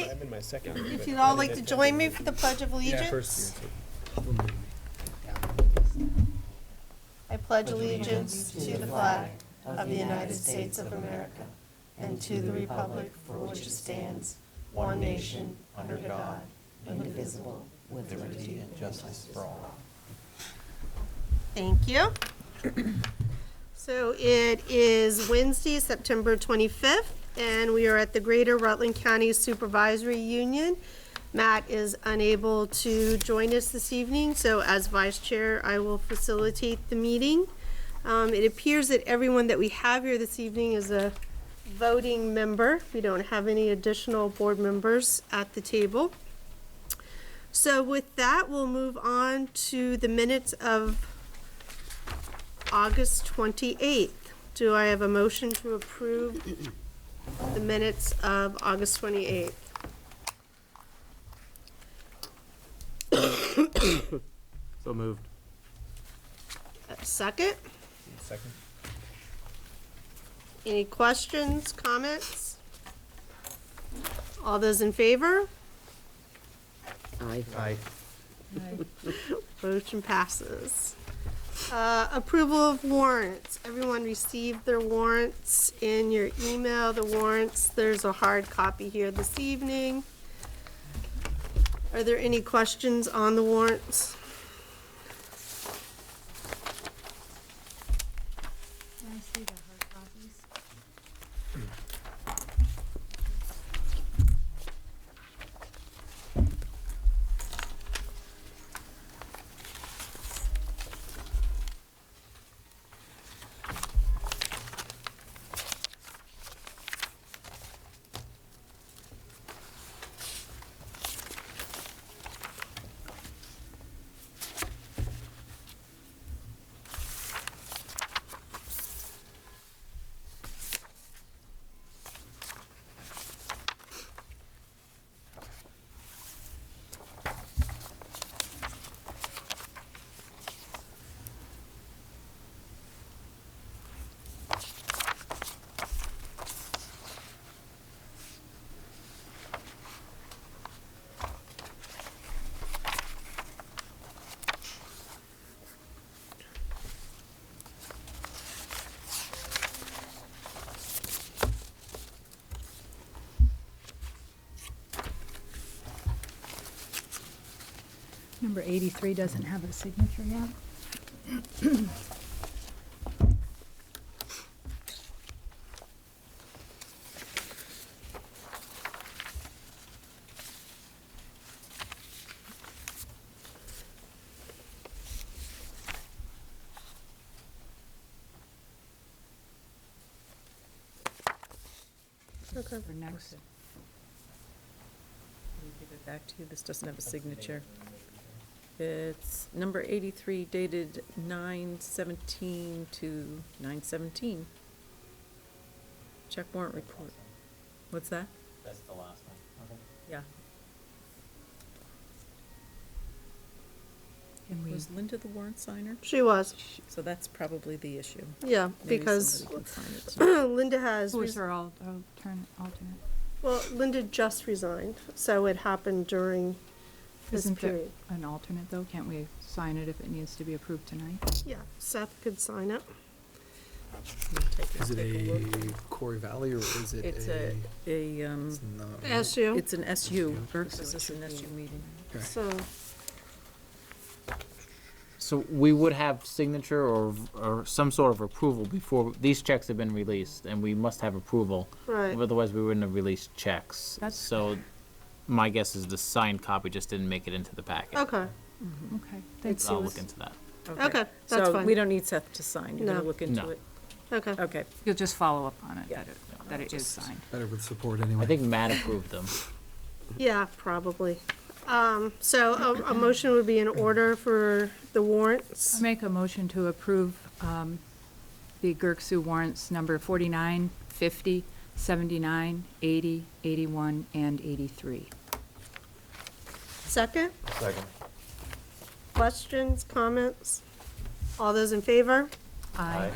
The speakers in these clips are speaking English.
right, I'm in my second year. if but you'd I all didn't like to attend join me the for the meeting. Pledge of Yeah, Allegiance. first year. I pledge allegiance to the flag of the United States of America and to the republic for which it stands, one nation, under God, indivisible, with liberty and justice for all. Thank you. So it is Wednesday, September 25th, and we are at the Greater Rutland County Supervisory Union. Matt is unable to join us this evening, so as vice chair, I will facilitate the meeting. It appears that everyone that we have here this evening is a voting member. We don't have any additional board members at the table. So with that, we'll move on to the minutes of August 28th. Do I have a motion to approve the minutes of August 28th? So moved. Second? Second. Any questions, comments? All those in favor? Aye. Motion passes. Approval of warrants. Everyone received their warrants in your email, the warrants. There's a hard copy here this evening. Are there any questions on the warrants? Can I see the hard copies? Number 83 doesn't have a signature yet. Okay. For next. Let me give it back to you. This doesn't have a signature. It's number 83 dated 9/17 to 9/17. Check warrant report. What's that? That's the last one. Okay. Yeah. Can we, Was Linda the warrant signer? She was, So that's probably the issue. yeah, Maybe because somebody can sign it too. Linda has, who is our alternate? well, Linda just resigned, so it happened during this Isn't there period. an alternate, though? Can't we sign it if it needs to be approved tonight? Yeah, Seth could sign it. Is it a Corey Valley or is it It's a? it's not. SU, it's an SU. Burke's This is an SU meeting. Okay. so, So we would have signature or some sort of approval before, these checks have been released, and we must have approval. right. Otherwise, we wouldn't have released checks. That's- So my guess is the signed copy just didn't make it into the packet. Okay, Okay. Let's I'll see look what's- into that. Okay, that's So fine. we don't need Seth to sign. You're No. gonna look into No. it? okay. Okay. You'll just follow up on it, Yeah. that it is signed. Better with support anyway. I think Matt approved them. Yeah, probably. So a motion would be in order for the warrants. I make a motion to approve the Gerksu warrants number 49, 50, 79, 80, 81, and 83. Second? Second. Questions, comments? All those in favor? Aye.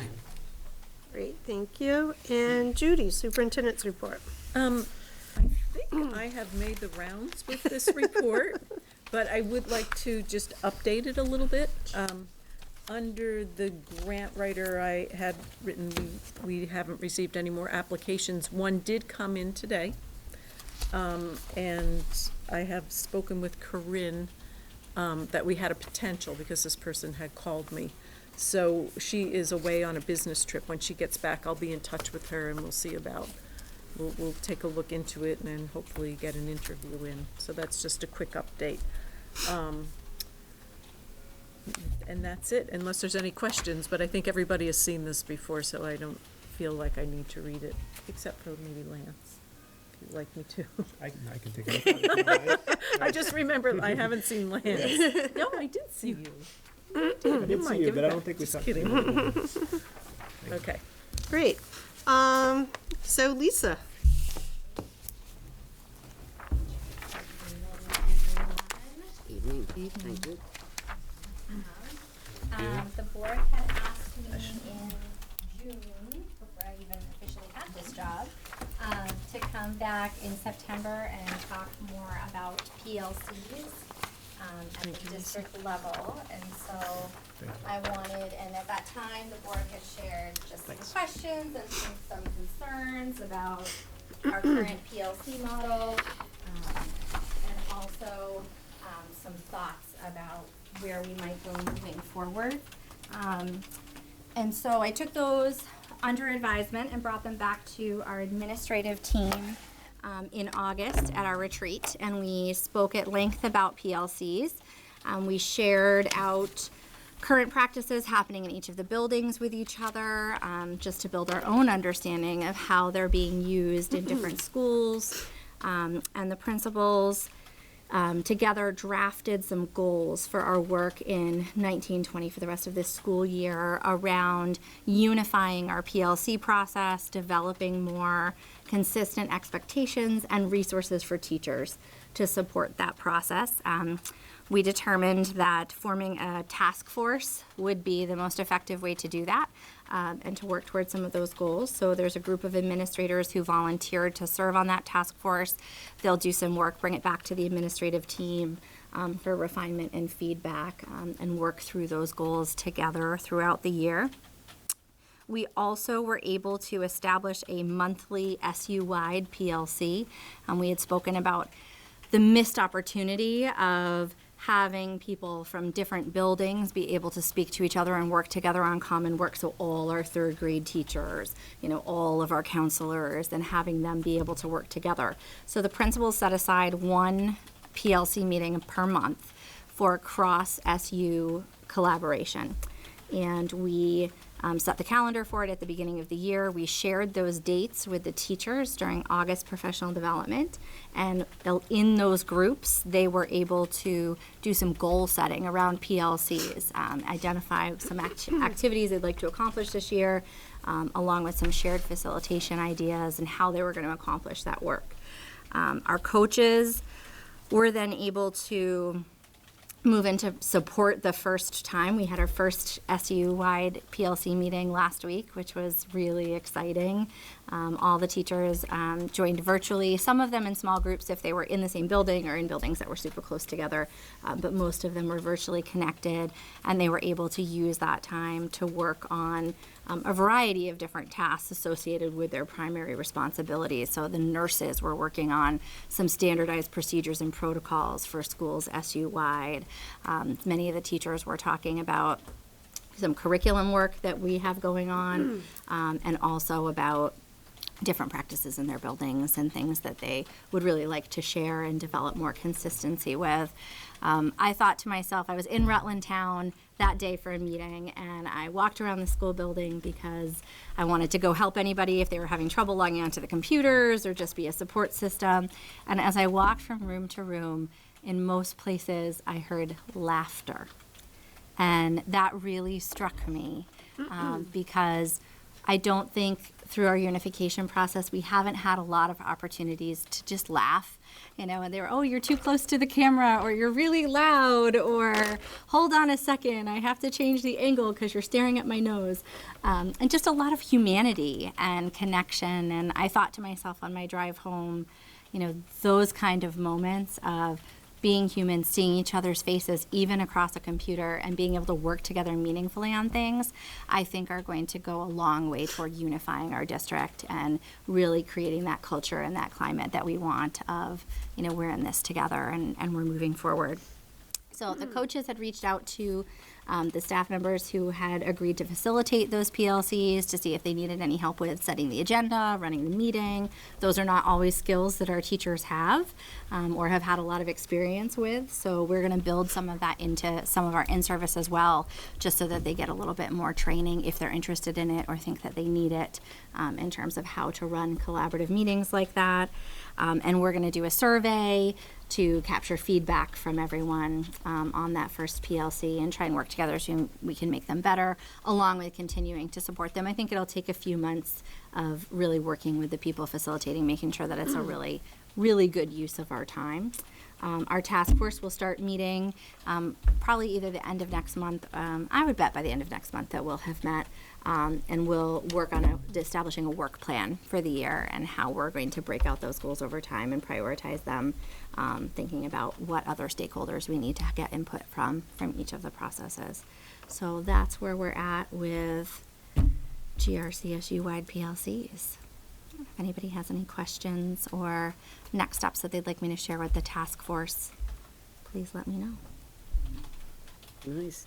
Great, thank you. And Judy, superintendent's report. I think I have made the rounds with this report, but I would like to just update it a little bit. Under the grant writer, I had written, we haven't received any more applications. One did come in today. And I have spoken with Corinne, that we had a potential because this person had called me. So she is away on a business trip. When she gets back, I'll be in touch with her and we'll see about, we'll take a look into it and then hopefully get an interview in. So that's just a quick update. And that's it, unless there's any questions, but I think everybody has seen this before, so I don't feel like I need to read it, except for maybe Lance, if you'd like me to. I can take it. I just remember I haven't seen Lance. No, I did see you. I did see you, but I don't think we saw. Kidding. Okay. Great. So Lisa. Evening. Thank you. The board had asked me in June, before I even officially had this job, to come back in September and talk more about PLCs at the district level. And so I wanted, and at that time, the board had shared just some questions and some concerns about our current PLC model, and also some thoughts about where we might go moving forward. And so I took those under advisement and brought them back to our administrative team in August at our retreat, and we spoke at length about PLCs. We shared out current practices happening in each of the buildings with each other, just to build our own understanding of how they're being used in different schools, and the principals together drafted some goals for our work in 1920 for the rest of this school year around unifying our PLC process, developing more consistent expectations and resources for teachers to support that process. We determined that forming a task force would be the most effective way to do that, and to work towards some of those goals. So there's a group of administrators who volunteered to serve on that task force. They'll do some work, bring it back to the administrative team for refinement and feedback, and work through those goals together throughout the year. We also were able to establish a monthly SU-wide PLC. We had spoken about the missed opportunity of having people from different buildings be able to speak to each other and work together on common work. So all our third grade teachers, all of our counselors, and having them be able to work together. So the principals set aside one PLC meeting per month for cross-SU collaboration. And we set the calendar for it at the beginning of the year. We shared those dates with the teachers during August professional development. And in those groups, they were able to do some goal setting around PLCs, identify some activities they'd like to accomplish this year, along with some shared facilitation ideas and how they were going to accomplish that work. Our coaches were then able to move into support the first time. We had our first SU-wide PLC meeting last week, which was really exciting. All the teachers joined virtually, some of them in small groups if they were in the same building or in buildings that were super close together, but most of them were virtually connected, and they were able to use that time to work on a variety of different tasks associated with their primary responsibilities. So the nurses were working on some standardized procedures and protocols for schools SU-wide. Many of the teachers were talking about some curriculum work that we have going on, and also about different practices in their buildings and things that they would really like to share and develop more consistency with. I thought to myself, I was in Rutland town that day for a meeting, and I walked around the school building because I wanted to go help anybody if they were having trouble logging onto the computers or just be a support system. And as I walked from room to room, in most places I heard laughter. And that really struck me, because I don't think through our unification process we haven't had a lot of opportunities to just laugh, and they were, oh, you're too close to the camera, or you're really loud, or hold on a second, I have to change the angle because you're staring at my nose, and just a lot of humanity and connection. And I thought to myself on my drive home, those kind of moments of being human, seeing each other's faces, even across a computer, and being able to work together meaningfully on things, I think are going to go a long way toward unifying our district and really creating that culture and that climate that we want of, we're in this together and we're moving forward. So the coaches had reached out to the staff members who had agreed to facilitate those PLCs to see if they needed any help with setting the agenda, running the meeting. Those are not always skills that our teachers have or have had a lot of experience with. So we're going to build some of that into some of our in-service as well, just so that they get a little bit more training if they're interested in it or think that they need it in terms of how to run collaborative meetings like that. And we're going to do a survey to capture feedback from everyone on that first PLC and try and work together so we can make them better, along with continuing to support them. I think it'll take a few months of really working with the people facilitating, making sure that it's a really, really good use of our time. Our task force will start meeting probably either the end of next month. I would bet by the end of next month that we'll have met, and we'll work on establishing a work plan for the year and how we're going to break out those goals over time and prioritize them, thinking about what other stakeholders we need to get input from each of the processes. So that's where we're at with GRCSU-wide PLCs. If anybody has any questions or next steps that they'd like me to share with the task force, please let me know. Nice.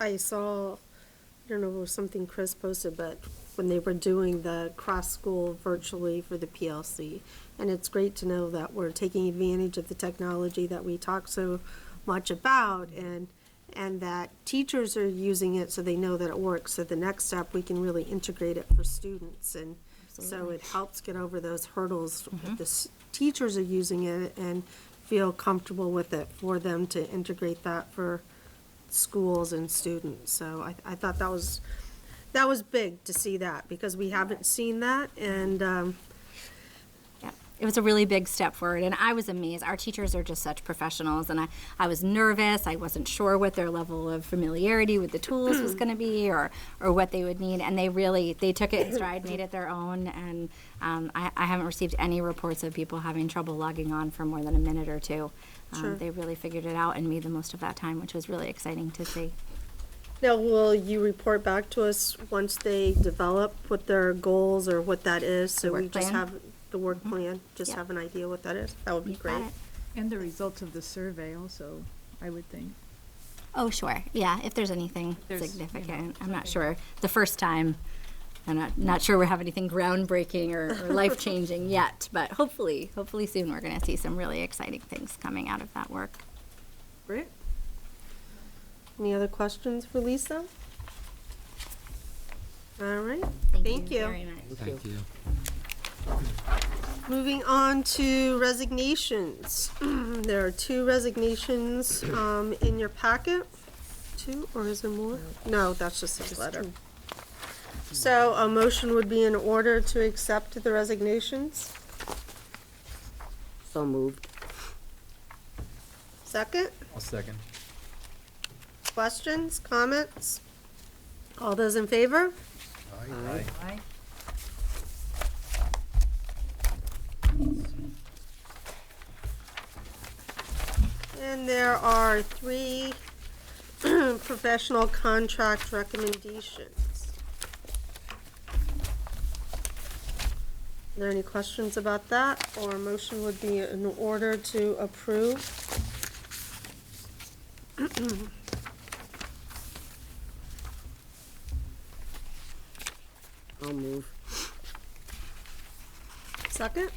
I saw, I don't know, it was something Chris posted, but when they were doing the cross-school virtually for the PLC, and it's great to know that we're taking advantage of the technology that we talk so much about, and that teachers are using it so they know that it works. So the next step, we can really integrate it for students, and so it helps get over those hurdles. If the teachers are using it and feel comfortable with it, for them to integrate that for schools and students. So I thought that was big to see that, because we haven't seen that, and It was a really big step forward, and I was amazed. Our teachers are just such professionals, and I was nervous. I wasn't sure what their level of familiarity with the tools was going to be, or what they would need, and they took it in stride, made it their own, and I haven't received any reports of people having trouble logging on for more than a minute or two. Sure. They really figured it out and made the most of that time, which was really exciting to see. now, will you report back to us once they develop what their goals or what that is? So work we just plan? have the work plan, just Yep. have an idea what that is. That would be You got great. it. And the results of the survey also, I would think. Oh, sure. Yeah, if there's anything There's, significant. I'm not sure. The first time, I'm not sure we have anything groundbreaking or life-changing yet, but hopefully soon we're going to see some really exciting things coming out of that work. Great. Any other questions for Lisa? All right, thank you. very much. Thank you. Moving on to resignations. There are 2 resignations in your packet. 2, or is there more? No, that's just his letter. So a motion would be in order to accept the resignations. So moved. Second? I'll second. Questions, comments? All those in favor? Aye. Aye. And there are 3 professional contract recommendations. Are there any questions about that, or a motion would be in order to approve? I'll move. Second?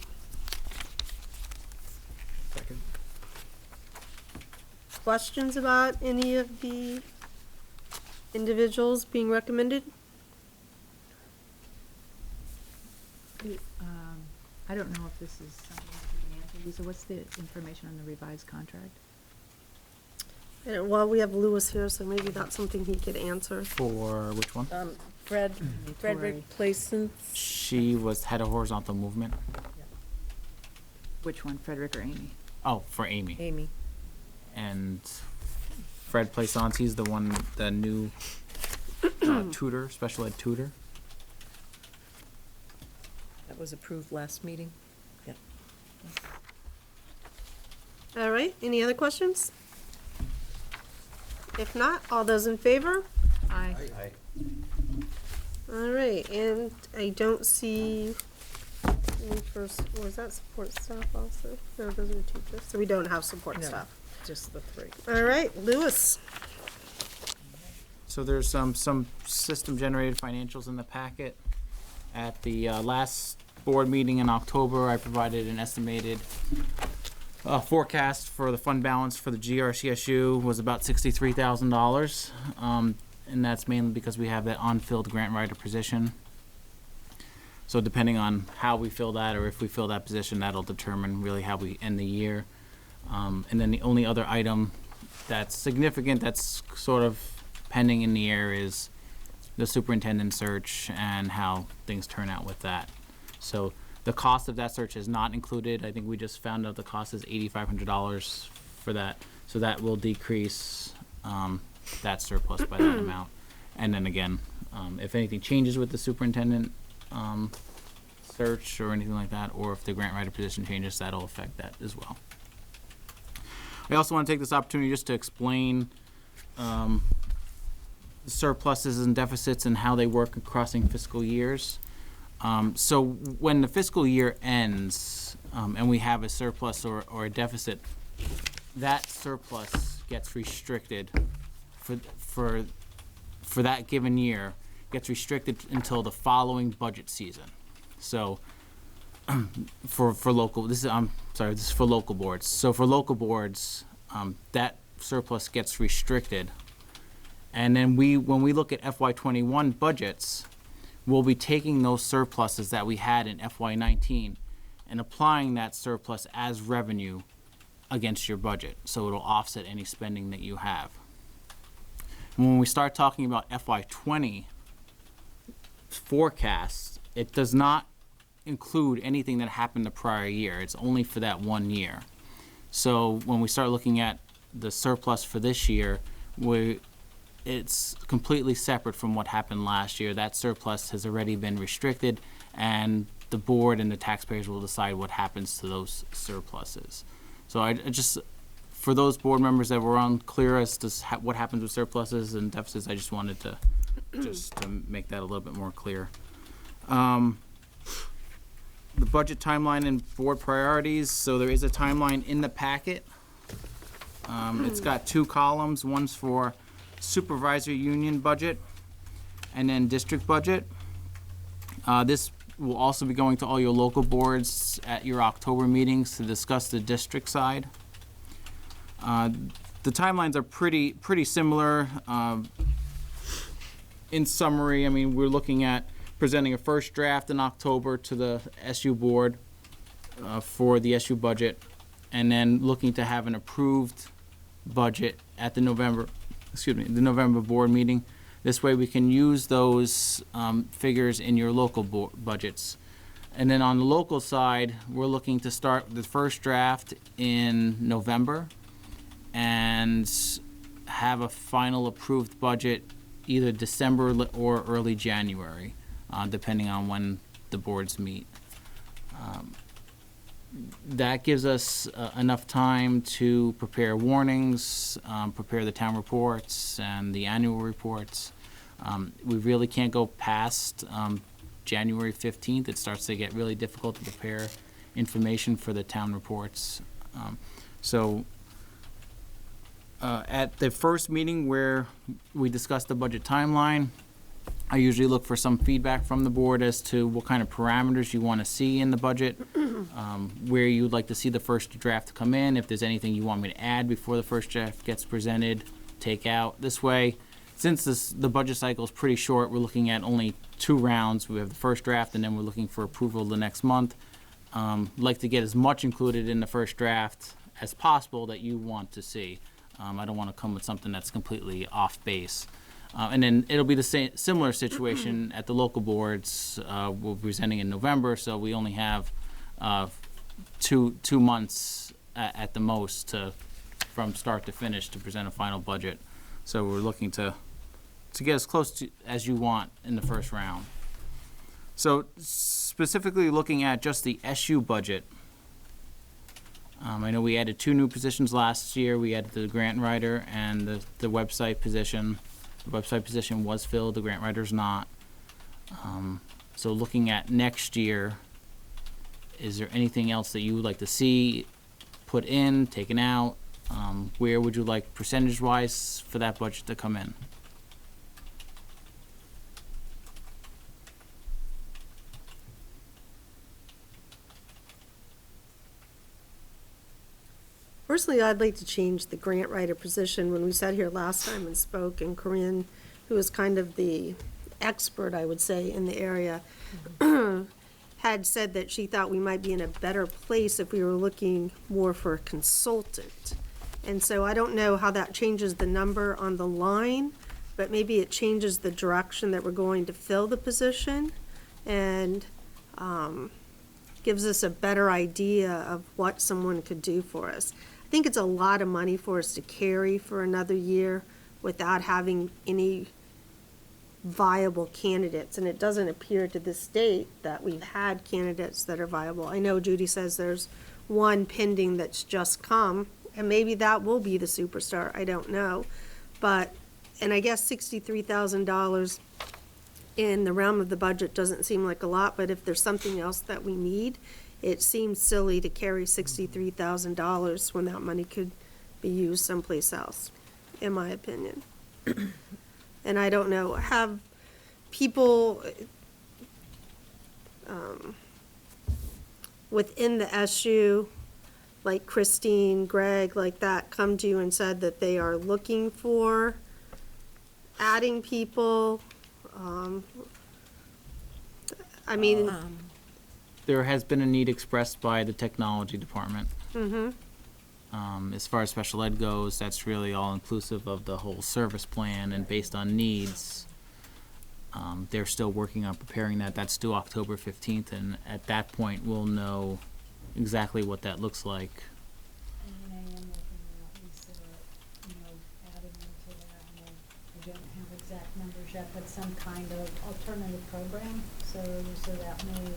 Second. Questions about any of the individuals being recommended? I don't know if this is something that you can answer. Lisa, what's the information on the revised contract? Well, we have Lewis here, so maybe that's something he could answer. For which one? Frederick Placence. She was head of horizontal movement. Which one, Frederick or Amy? Oh, for Amy. Amy. And Fred Plaisance, he's the new tutor, special ed tutor. That was approved last meeting. Yeah. All right, any other questions? If not, all those in favor? Aye. All right, and I don't see any first, was that support staff also? No, those are teachers, so we don't have support No. staff. Just the three. All right, Lewis. So there's some system-generated financials in the packet. At the last board meeting in October, I provided an estimated forecast for the fund balance for the GRCSU was about $63,000. And that's mainly because we have that unfilled grant writer position. So depending on how we fill that, or if we fill that position, that'll determine really how we end the year. And then the only other item that's significant, that's sort of pending in the air, is the superintendent search and how things turn out with that. So the cost of that search is not included. I think we just found out the cost is $8,500 for that. So that will decrease that surplus by that amount. And then again, if anything changes with the superintendent search or anything like that, or if the grant writer position changes, that'll affect that as well. I also want to take this opportunity just to explain the surpluses and deficits and how they work crossing fiscal years. So when the fiscal year ends and we have a surplus or a deficit, that surplus gets restricted for that given year, gets restricted until the following budget season. So for local, this is for local boards. So for local boards, that surplus gets restricted. And then when we look at FY21 budgets, we'll be taking those surpluses that we had in FY19 and applying that surplus as revenue against your budget. So it'll offset any spending that you have. When we start talking about FY20 forecasts, it does not include anything that happened the prior year. It's only for that 1 year. So when we start looking at the surplus for this year, it's completely separate from what happened last year. That surplus has already been restricted, and the board and the taxpayers will decide what happens to those surpluses. So I just, for those board members that were unclear as to what happens with surpluses and deficits, I just wanted to make that a little bit more clear. The budget timeline and board priorities. So there is a timeline in the packet. It's got 2 columns. One's for supervisory union budget and then district budget. This will also be going to all your local boards at your October meetings to discuss the district side. The timelines are pretty similar. In summary, I mean, we're looking at presenting a first draft in October to the SU board for the SU budget, and then looking to have an approved budget at the November board meeting. This way we can use those figures in your local budgets. And then on the local side, we're looking to start the first draft in November and have a final approved budget either December or early January, depending on when the boards meet. That gives us enough time to prepare warnings, prepare the town reports and the annual reports. We really can't go past January 15th. It starts to get really difficult to prepare information for the town reports. At the first meeting where we discuss the budget timeline, I usually look for some feedback from the board as to what kind of parameters you want to see in the budget, where you'd like to see the first draft come in, if there's anything you want me to add before the first draft gets presented, take out. This way, since the budget cycle is pretty short, we're looking at only 2 rounds. We have the first draft, and then we're looking for approval the next month. Like to get as much included in the first draft as possible that you want to see. I don't want to come with something that's completely off base. And then it'll be the similar situation at the local boards. We'll be presenting in November, so we only have 2 months at the most from start to finish to present a final budget. So we're looking to get as close to as you want in the first round. So specifically looking at just the SU budget, I know we added 2 new positions last year. We added the grant writer and the website position. The website position was filled, the grant writer's not. So looking at next year, is there anything else that you would like to see put in, taken out? Where would you like percentage-wise for that budget to come in? Personally, I'd like to change the grant writer position. When we sat here last time and spoke, and Corinne, who is kind of the expert, I would say, in the area, had said that she thought we might be in a better place if we were looking more for a consultant. And so I don't know how that changes the number on the line, but maybe it changes the direction that we're going to fill the position and gives us a better idea of what someone could do for us. I think it's a lot of money for us to carry for another year without having any viable candidates, and it doesn't appear to this date that we've had candidates that are viable. I know Judy says there's one pending that's just come, and maybe that will be the superstar, I don't know. But, and I guess $63,000 in the realm of the budget doesn't seem like a lot, but if there's something else that we need, it seems silly to carry $63,000 when that money could be used someplace else, in my opinion. And I don't know, have people within the SU, like Christine, Greg, like that, come to you and said that they are looking for adding people? I mean, There has been a need expressed by the technology department. As far as special ed goes, that's really all inclusive of the whole service plan and based on needs. They're still working on preparing that. That's due October 15th, and at that point, we'll know exactly what that looks like. And then I am looking at least, adding into that, and I don't have exact numbers yet, but some kind of alternative program, so that may,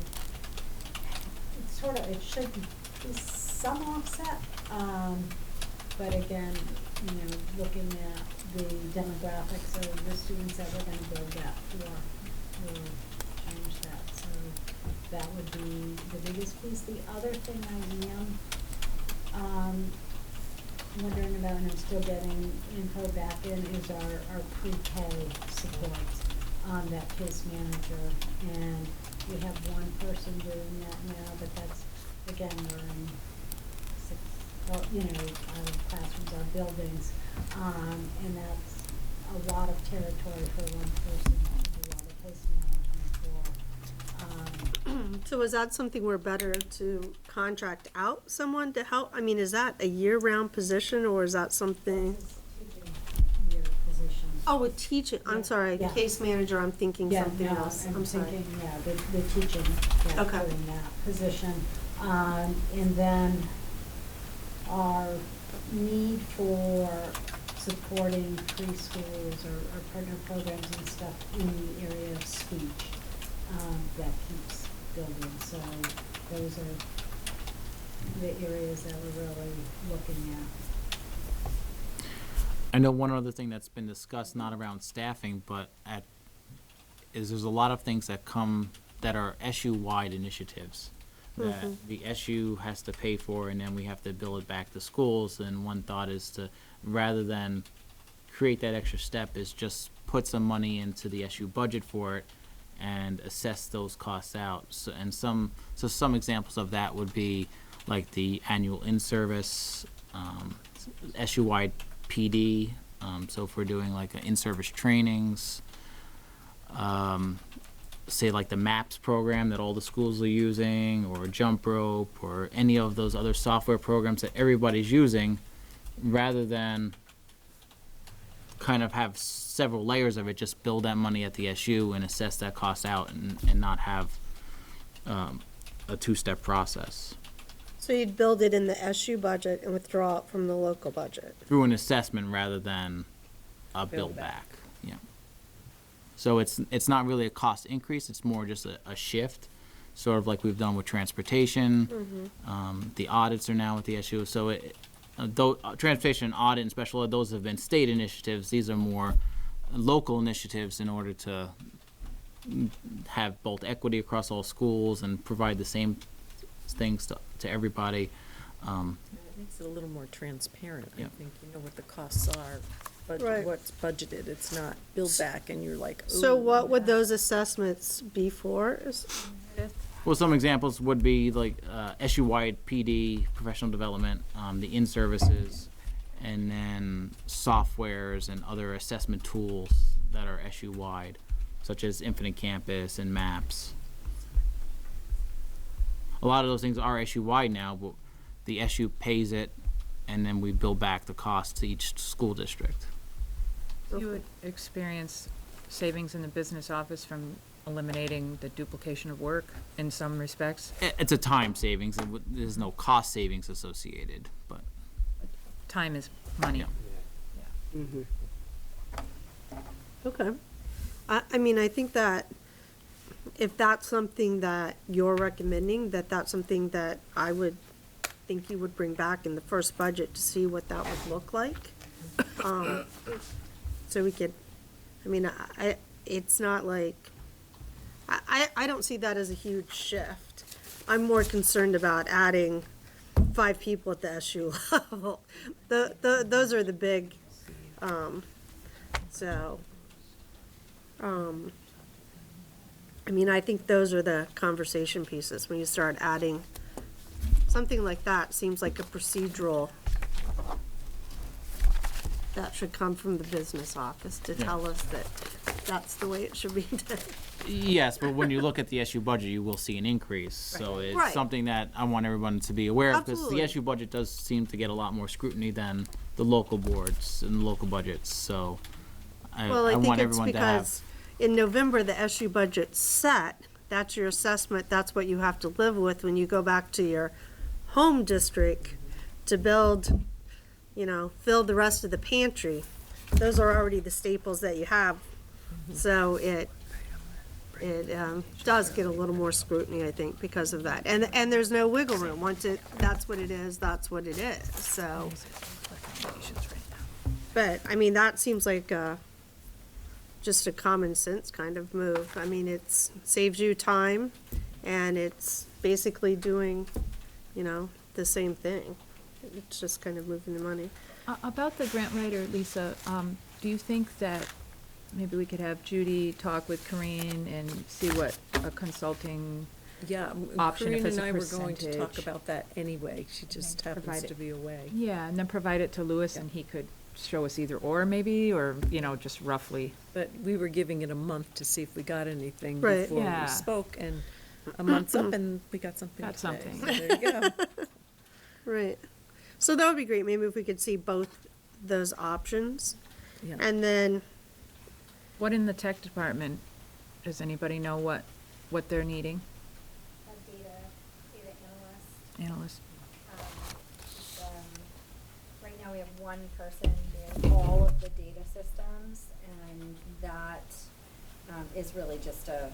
it's sort of, it should be some offset, but again, looking at the demographics of the students that we're gonna build that for, will change that, so that would be the biggest piece. The other thing I am, wondering about, and I'm still getting info back in, is our pre-K support, that case manager, and we have one person doing that now, but that's, again, we're in our classrooms, our buildings, and that's a lot of territory for one person, that would be a lot of case management for. so is that something we're better to contract out someone to help? I mean, is that a year-round position, or is that something? Your position. Oh, a teaching, I'm Yeah, sorry, yeah. case manager, I'm thinking Yeah, something no, else, I'm I'm sorry. thinking, the teaching, Okay. doing that position. And then our need for supporting preschools or partner programs and stuff in the area of speech, that keeps building. So those are the areas that we're really looking at. I know one other thing that's been discussed, not around staffing, but is there's a lot of things that come, that are SU-wide initiatives that the SU has to pay for, and then we have to bill it back to schools. And one thought is to, rather than create that extra step, is just put some money into the SU budget for it and assess those costs out. So some examples of that would be like the annual in-service, SU-wide PD. So if we're doing like in-service trainings, say like the MAPS program that all the schools are using, or Jump Rope, or any of those other software programs that everybody's using, rather than kind of have several layers of it, just build that money at the SU and assess that cost out, and not have a two-step process. So you'd build it in the SU budget and withdraw it from the local budget? Through an assessment rather than a Bill bill back, yeah. So it's not really a cost increase, it's more just a shift, sort of like we've done with transportation. The audits are now with the SU, so transportation, and audit, and special ed, those have been state initiatives. These are more local initiatives in order to have both equity across all schools and provide the same things to everybody. It makes it a little more transparent, I Yep. think, you know what the costs are, Right. what's budgeted, it's not build back and you're like, ooh. So what would those assessments be for? Well, some examples would be like SU-wide PD, professional development, the in-services, and then softwares and other assessment tools that are SU-wide, such as Infinite Campus and MAPS. A lot of those things are SU-wide now, but the SU pays it, and then we bill back the cost to each school district. You would experience savings in the business office from eliminating the duplication of work in some respects. It's a time savings, and there's no cost savings associated, but Time is money. Yeah. Okay. I mean, I think that if that's something that you're recommending, that's something that I would think you would bring back in the first budget to see what that would look like. So we could, I mean, it's not like, I don't see that as a huge shift. I'm more concerned about adding 5 people at the SU level. Those are the big, I mean, I think those are the conversation pieces, when you start adding, something like that seems like a procedural that should come from the business office to Yeah. tell us that that's the way it should be done. Yes, but when you look at the SU budget, you will see an increase. So it's Right. something that I want everyone to be aware of, because the Absolutely. SU budget does seem to get a lot more scrutiny than the local boards and local budgets. So Well, I I think want it's everyone to have. because in November, the SU budget's set, that's your assessment, that's what you have to live with when you go back to your home district to build, fill the rest of the pantry. Those are already the staples that you have, so it does get a little more scrutiny, I think, because of that. And there's no wiggle room, that's what it is, that's what it is, so. But, I mean, that seems like just a common sense kind of move. I mean, it saves you time, and it's basically doing, the same thing. It's just kind of moving the money. About the grant writer, Lisa, do you think that maybe we could have Judy talk with Corinne and see what a consulting, Yeah, option if Corinne it's and a I were going to talk percentage. about that anyway, she just happens provide to it. be away. yeah, and then provide it to Lewis and he could show us either or maybe, or, just roughly. But we were giving it a month to see if we got anything Right. before Yeah. we spoke, and a month's up and we got something Got today. something. So there you go. Right. So that would be great, maybe if we could see both those options. Yeah. And then, What in the tech department, does anybody know what they're needing? A data analyst. Analyst? It's, right now we have one person doing all of the data systems, and that is really just an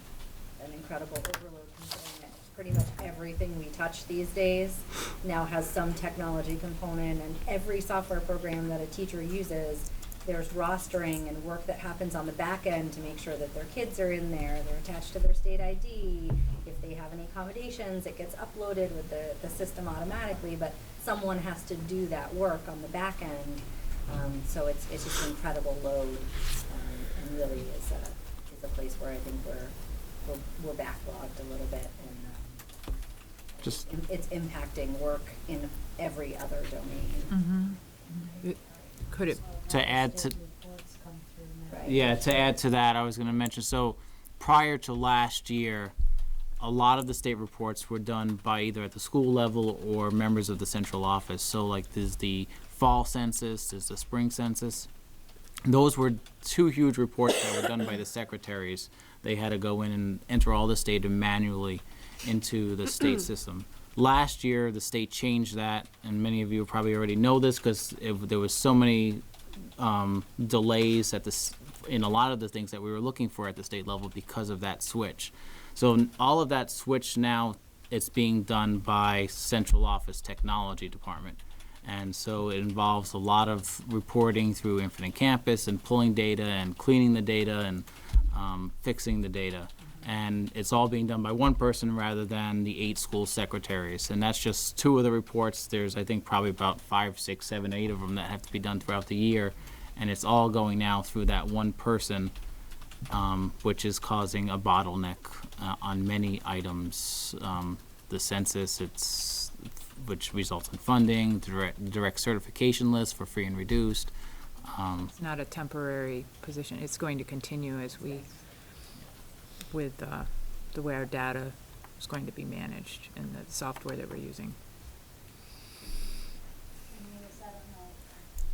incredible overload, considering that pretty much everything we touch these days now has some technology component, and every software program that a teacher uses, there's rostering and work that happens on the back end to make sure that their kids are in there, they're attached to their state ID. If they have any accommodations, it gets uploaded with the system automatically, but someone has to do that work on the back end. So it's just an incredible load, and really is a place where I think we're backlogged a little bit, and Just it's impacting work in every other domain. Mm-hmm. Could it, to add to, Reports come through now. Right. yeah, to add to that, I was going to mention, so prior to last year, a lot of the state reports were done by either at the school level or members of the central office. So like there's the fall census, there's the spring census. Those were 2 huge reports that were done by the secretaries. They had to go in and enter all this data manually into the state system. Last year, the state changed that, and many of you probably already know this because there was so many delays at in a lot of the things that we were looking for at the state level because of that switch. So all of that switch now, it's being done by central office technology department. And so it involves a lot of reporting through Infinite Campus and pulling data and cleaning the data and fixing the data. And it's all being done by one person rather than the 8 school secretaries. And that's just 2 of the reports. There's, I think, probably about 5, 6, 7, 8 of them that have to be done throughout the year. And it's all going now through that one person, which is causing a bottleneck on many items. The census, which results in funding, direct certification list for free and reduced. It's not a temporary position. It's going to continue as with the way our data is going to be managed and the software that we're using.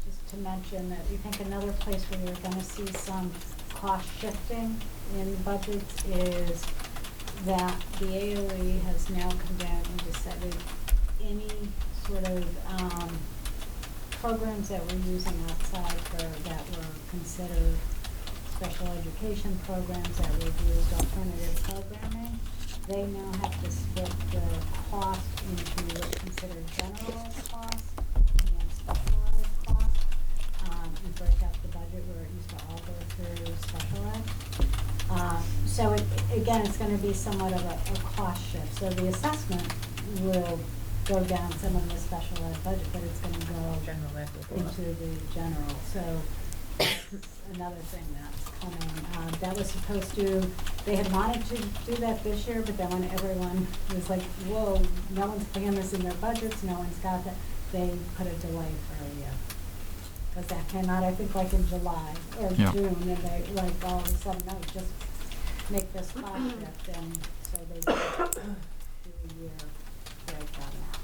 Just to mention that we think another place where you're gonna see some cost shifting in budgets is that the AOE has now come down and decided any sort of programs that we're using outside that were considered special education programs that were used alternative programming, they now have to split the cost into what's considered general ed cost and special ed cost. And break out the budget where it used to all go through special ed. So again, it's going to be somewhat of a cost shift. So the assessment will go down some of the special ed budget, but it's going to go into the general. So another thing that's coming. That was supposed to, they had wanted to do that this year, but then when everyone was like, whoa, no one's paying this in their budgets, no one's got that, they put a delay for a year. Because that came out, I think, like in July or June, and they, like, all of a sudden, no, just make this cost shift, and so they did do a year break on that.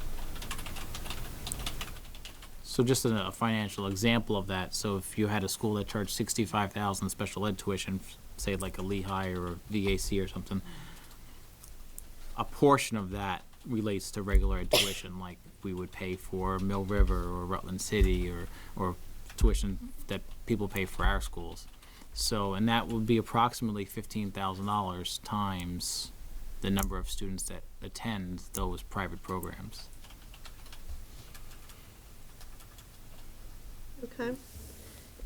So just a financial example of that. So if you had a school that charged $65,000 special ed tuition, say like a Lehigh or a VAC or something, a portion of that relates to regular ed tuition, like we would pay for Mill River or Rutland City or tuition that people pay for our schools. So, and that would be approximately $15,000 times the number of students that attend those private programs. Okay.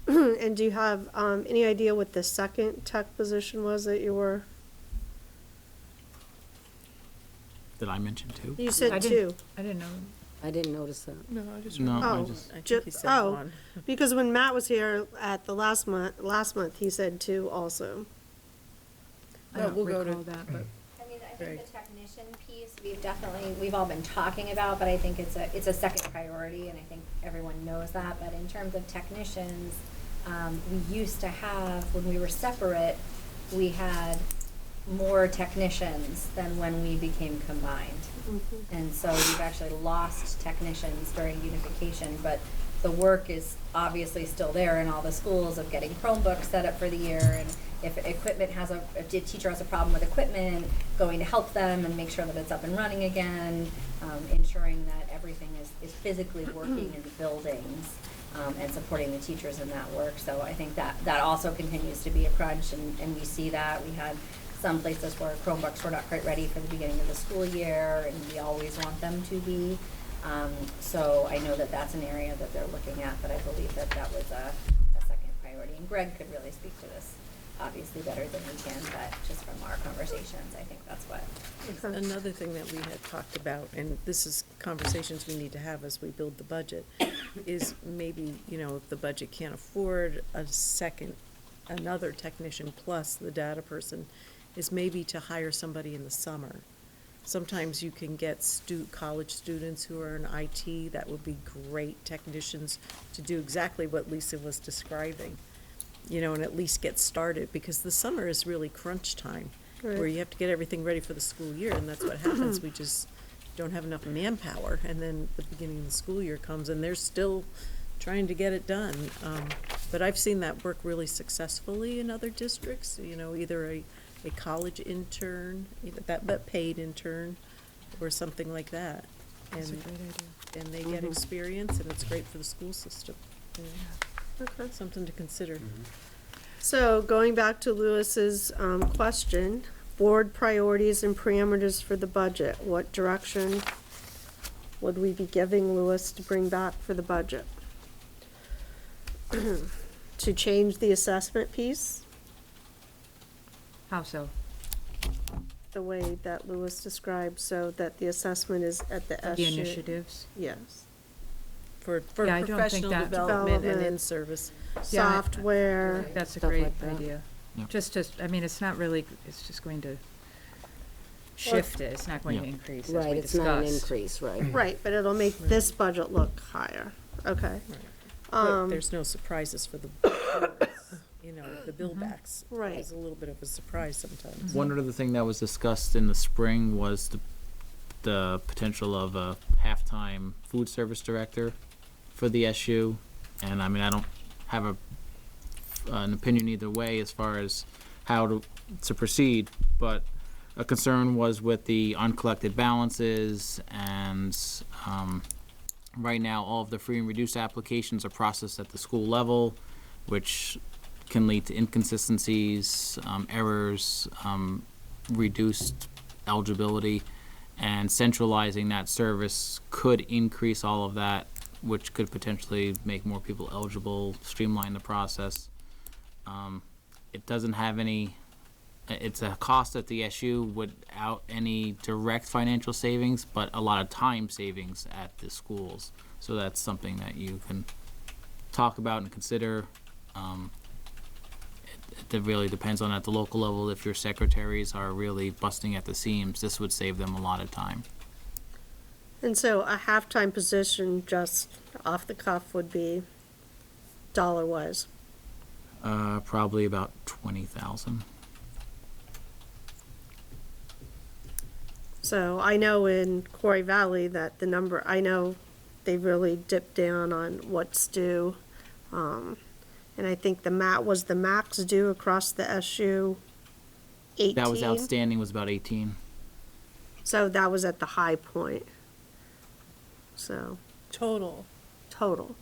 And do you have any idea what the second tech position was that you were? Did I mention two? You said 2. I didn't know. I didn't notice that. No, Oh, I just, I think Ju- he said oh. one. Because when Matt was here at the last month, he said 2 also. I No, don't we'll go to- recall that, but I mean, I Very. think the technician piece, we've all been talking about, but I think it's a second priority, and I think everyone knows that, but in terms of technicians, we used to have, when we were separate, we had more technicians than when we became combined. And so we've actually lost technicians during unification, but the work is obviously still there in all the schools of getting Chromebooks set up for the year, and if if a teacher has a problem with equipment, going to help them and make sure that it's up and running again, ensuring that everything is physically working in the buildings, and supporting the teachers in that work. So I think that also continues to be a crunch, and we see that. We had some places where Chromebooks were not quite ready for the beginning of the school year, and we always want them to be. So I know that that's an area that they're looking at, but I believe that was a second priority. And Greg could really speak to this, obviously, better than we can, but just from our conversations, I think that's what. Another thing that we had talked about, and this is conversations we need to have as we build the budget, is maybe, if the budget can't afford another technician plus the data person, is maybe to hire somebody in the summer. Sometimes you can get college students who are in IT that would be great technicians to do exactly what Lisa was describing, and at least get started, because the summer is really crunch time, where you have to get everything ready for the school year, and that's what happens. We just don't have enough manpower, and then the beginning of the school year comes, and they're still trying to get it done. But I've seen that work really successfully in other districts, either a college intern, but paid intern, or something like that. that's a great idea. And they get experience, and it's great for the school system. Okay. Something to consider. So going back to Lewis's question, board priorities and parameters for the budget. What direction would we be giving Lewis to bring back for the budget? To change the assessment piece, How so? the way that Lewis described, so that the assessment is at the The SU. initiatives? Yes. For Yeah, I don't think professional that- development and Development. in-service. Yeah, I- Software, That's a Stuff great like that. idea. Yeah. Just, I mean, it's not really, it's just going to shift it, it's not going to Yeah. increase, as Right, we it's not an discussed. increase, right? right, but it'll make this budget look higher, okay. But there's no surprises for the boards, you know, the bill backs. Right. It's a little bit of a surprise sometimes. One other thing that was discussed in the spring was the potential of a halftime food service director for the SU. And I mean, I don't have an opinion either way as far as how to proceed, but a concern was with the uncollected balances and, right now, all of the free and reduced applications are processed at the school level, which can lead to inconsistencies, errors, reduced eligibility, and centralizing that service could increase all of that, which could potentially make more people eligible, streamline the process. It doesn't have any, it's a cost at the SU without any direct financial savings, but a lot of time savings at the schools. So that's something that you can talk about and consider. It really depends on at the local level. If your secretaries are really busting at the seams, this would save them a lot of time. And so a halftime position, just off the cuff, would be dollar-wise. Probably about 20,000. So I know in Quarry Valley that the number, I know they really dipped down on what's due. And I think the max due across the SU 18. That was outstanding, was about 18. So that was at the high point. So, Total. total.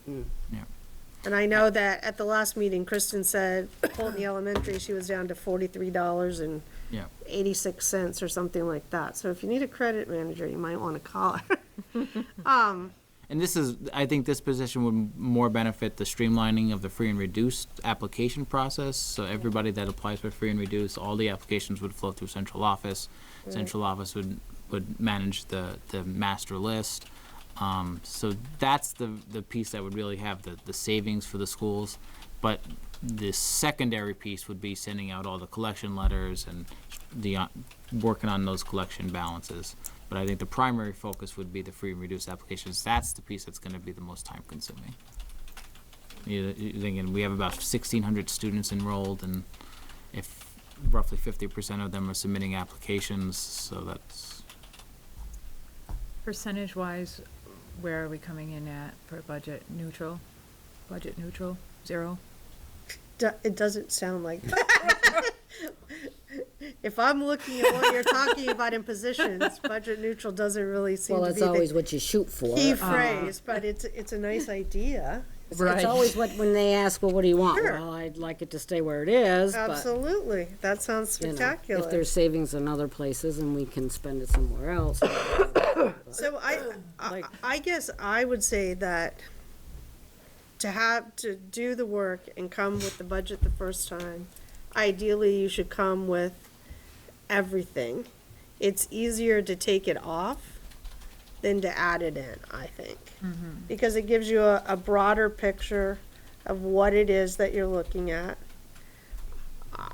Yeah. And I know that at the last meeting, Kristen said, Holton Elementary, she was down to $43.86 Yeah. or something like that. So if you need a credit manager, you might want to call her. And this is, I think this position would more benefit the streamlining of the free and reduced application process. So everybody that applies for free and reduced, all the applications would flow through central office. Central office would manage the master list. So that's the piece that would really have the savings for the schools. But the secondary piece would be sending out all the collection letters and working on those collection balances. But I think the primary focus would be the free and reduced applications. That's the piece that's gonna be the most time consuming. You're thinking, we have about 1,600 students enrolled, and if roughly 50% of them are submitting applications, so that's, Percentage-wise, where are we coming in at for budget neutral? Budget neutral, 0? It doesn't sound like that. If I'm looking at what you're talking about in positions, budget neutral doesn't really seem Well, to it's be always the what you shoot for. key phrase, but it's a nice idea. It's always when they ask, well, what do you want? Sure. Well, I'd like it to stay where it is, but, Absolutely. That sounds you know, spectacular. if there's savings in other places and we can spend it somewhere else. So I guess I would say that to do the work and come with the budget the first time, ideally you should come with everything. It's easier to take it off than to add it in, I think. Because it gives you a broader picture of what it is that you're looking at.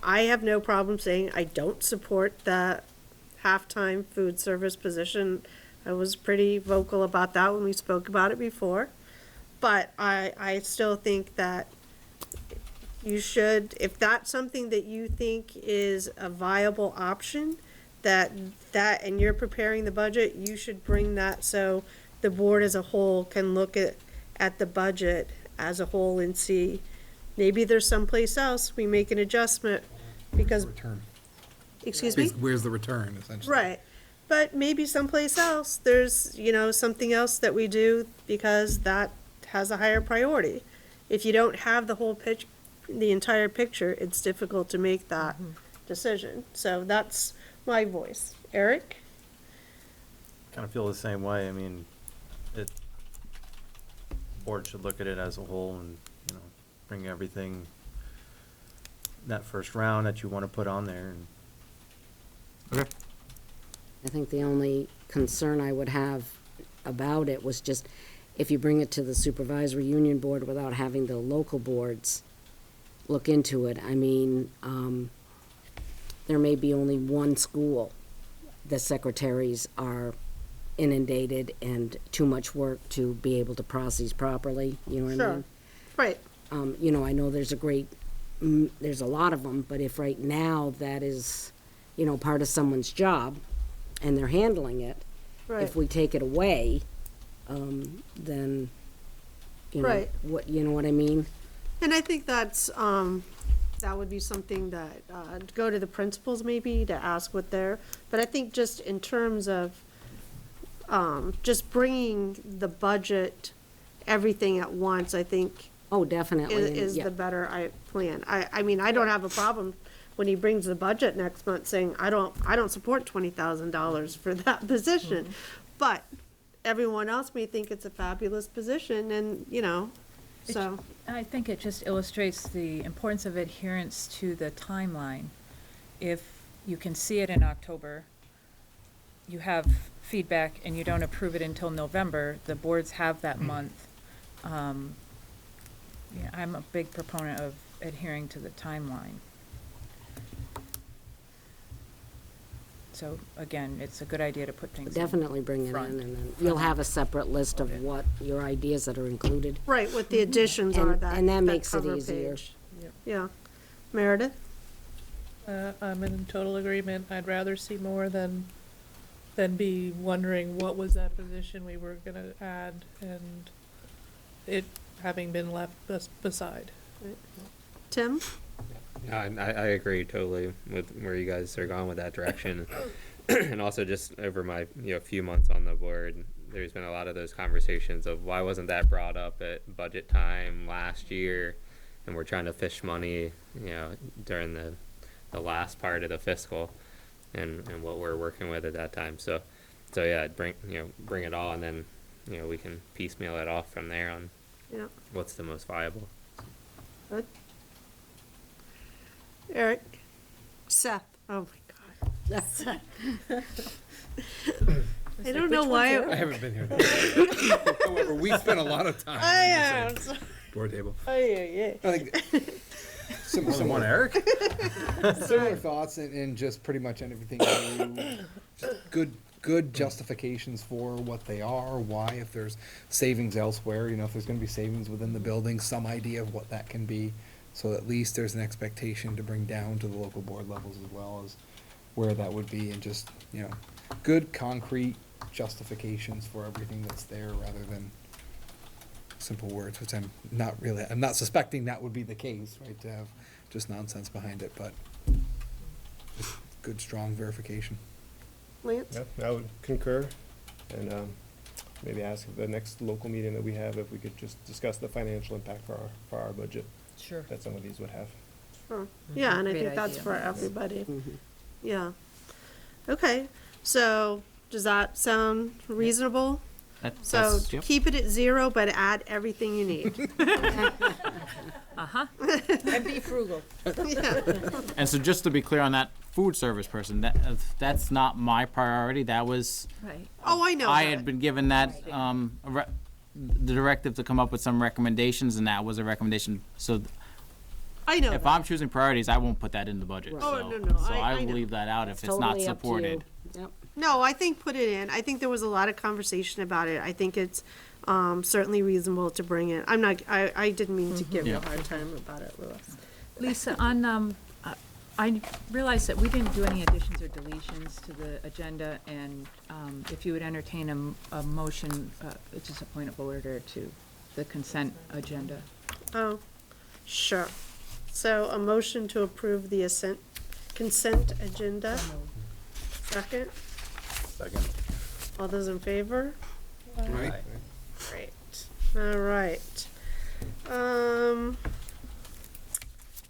I have no problem saying I don't support that halftime food service position. I was pretty vocal about that when we spoke about it before. But I still think that you should, if that's something that you think is a viable option, and you're preparing the budget, you should bring that so the board as a whole can look at the budget as a whole and see, maybe there's someplace else we make an adjustment because, Return. excuse me? Where's the return, essentially? Right, but maybe someplace else, there's, something else that we do because that has a higher priority. If you don't have the whole the entire picture, it's difficult to make that decision. So that's my voice. Eric? Kind of feel the same way. I mean, board should look at it as a whole and, you know, bring everything, that first round that you want to put on there. And Okay. I think the only concern I would have about it was just if you bring it to the supervisory union board without having the local boards look into it. I mean, there may be only one school. The secretaries are inundated and too much work to be able to process properly, you know what I Sure. mean? Right. You know, I know there's there's a lot of them, but if right now that is, you know, part of someone's job and they're handling it, Right. if we take it away, then, you know, Right. you know what I mean? And I think that's, that would be something that, to go to the principals maybe to ask what they're, but I think just in terms of, just bringing the budget, everything at once, I think Oh, definitely. and is yeah. the better plan. I mean, I don't have a problem when he brings the budget next month saying, I don't support $20,000 for that position. But everyone else may think it's a fabulous position and, you know, so, I think it just illustrates the importance of adherence to the timeline. If you can see it in October, you have feedback and you don't approve it until November, the boards have that month. Yeah, I'm a big proponent of adhering to the timeline. So again, it's a good idea to put things in. Definitely bring it in front. and then you'll have a separate list of what your ideas that are included. right, what the additions are, And that makes it cover easier. page. Yeah. Meredith? I'm in total agreement. I'd rather see more than be wondering what was that position we were gonna add and it having been left beside. Tim? Yeah, I agree totally with where you guys are going with that direction. And also just over my, few months on the board, there's been a lot of those conversations of why wasn't that brought up at budget time last year? And we're trying to fish money, during the last part of the fiscal and what we're working with at that time. So yeah, I'd bring it all and then, we can piecemeal it off from there on Yeah. what's the most viable. Good. Eric? Seth? Oh, my God. I don't know why. I haven't been here. However, we spent a lot of time I on am. the same board table. Oh, yeah. I think Someone, Eric? similar thoughts and just pretty much everything you, just good justifications for what they are, why, if there's savings elsewhere, if there's gonna be savings within the building, some idea of what that can be. So at least there's an expectation to bring down to the local board levels as well as where that would be and just, good concrete justifications for everything that's there rather than simple words, which I'm not suspecting that would be the case, right, to have just nonsense behind it, but just good, strong verification. Lance? Yeah, I would concur, and maybe ask the next local meeting that we have if we could just discuss the financial impact for our budget Sure. that some of these would have. Sure. Yeah, and I Great think that's idea. for everybody. Mhm. Yeah. Okay, so does that sound reasonable? So That's- yep. keep it at 0, but add everything you need. And be frugal. Yeah. And so just to be clear on that food service person, that's not my priority. That was, Right. Oh, I know I that. had been given that, the directive to come up with some recommendations, and that was a recommendation. So I know if that. I'm choosing priorities, I won't put that in the budget. Right. Oh, So- no, So I I will know. leave that out if it's not Totally up to you. supported. Yep. No, I think put it in. I think there was a lot of conversation about it. I think it's certainly reasonable to bring it. I didn't mean to give you a Yeah. hard time about it, Louis. Lisa, on, I realized that we didn't do any additions or deletions to the agenda, and if you would entertain a motion, just a point of order to the consent agenda. Oh, sure. So a motion to approve the consent agenda. Second? Second. All those in favor? Right. Great. All right.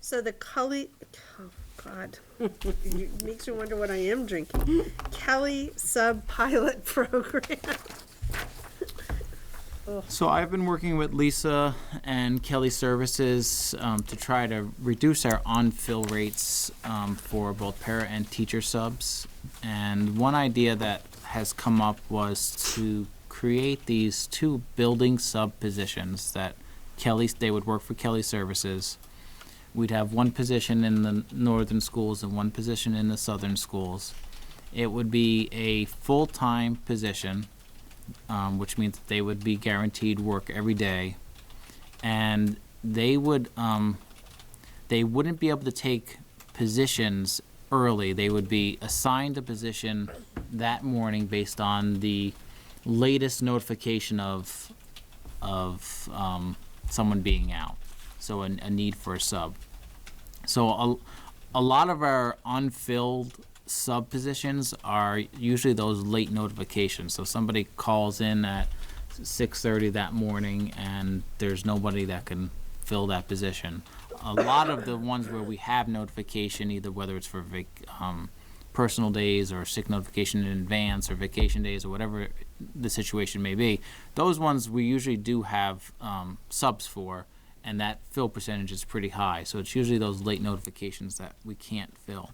So the Cully, oh God, it makes me wonder what I am drinking. Kelly Sub-Pilot Program. So I've been working with Lisa and Kelly Services to try to reduce our on-fill rates for both para and teacher subs. And one idea that has come up was to create these 2 building sub positions that they would work for Kelly Services. We'd have 1 position in the northern schools and 1 position in the southern schools. It would be a full-time position, which means that they would be guaranteed work every day, and they wouldn't be able to take positions early. They would be assigned a position that morning based on the latest notification of someone being out, so a need for a sub. So a lot of our unfilled sub positions are usually those late notifications. So somebody calls in at 6:30 that morning and there's nobody that can fill that position. A lot of the ones where we have notification, either whether it's for personal days or sick notification in advance or vacation days or whatever the situation may be, those ones we usually do have subs for, and that fill percentage is pretty high. So it's usually those late notifications that we can't fill.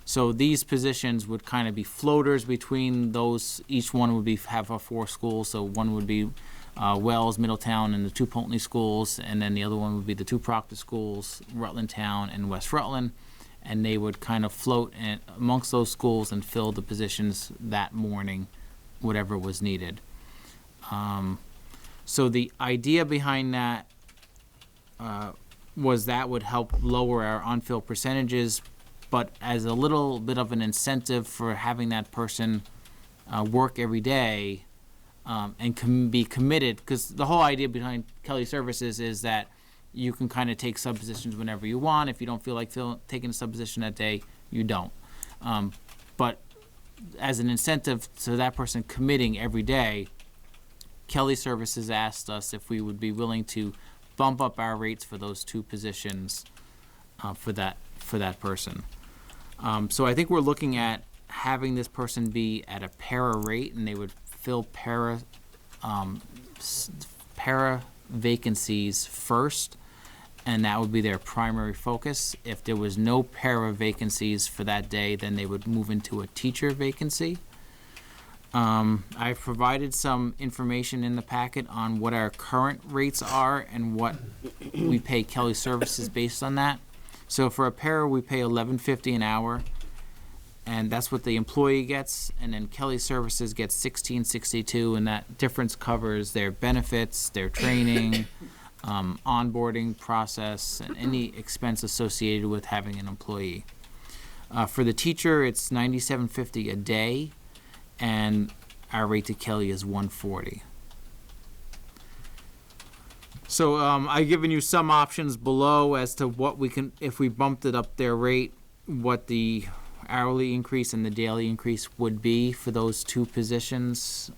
So these positions would kind of be floaters between those. Each one would have 4 schools. So one would be Wells, Middletown, and the 2 Pulteney schools, and then the other one would be the 2 Proctor schools, Rutland Town and West Rutland, and they would kind of float amongst those schools and fill the positions that morning, whatever was needed. So the idea behind that was that would help lower our unfilled percentages, but as a little bit of an incentive for having that person work every day and be committed, because the whole idea behind Kelly Services is that you can kind of take sub positions whenever you want. If you don't feel like taking a sub position that day, you don't. But as an incentive to that person committing every day, Kelly Services asked us if we would be willing to bump up our rates for those 2 positions for that person. So I think we're looking at having this person be at a para rate, and they would fill para vacancies first, and that would be their primary focus. If there was no para vacancies for that day, then they would move into a teacher vacancy. I've provided some information in the packet on what our current rates are and what we pay Kelly Services based on that. So for a para, we pay $11.50 an hour, and that's what the employee gets. And then Kelly Services gets $16.62, and that difference covers their benefits, their training, onboarding process, and any expense associated with having an employee. For the teacher, it's $97.50 a day, and our rate to Kelly is $140. So I've given you some options below as to what we can, if we bumped it up their rate, what the hourly increase and the daily increase would be for those 2 positions.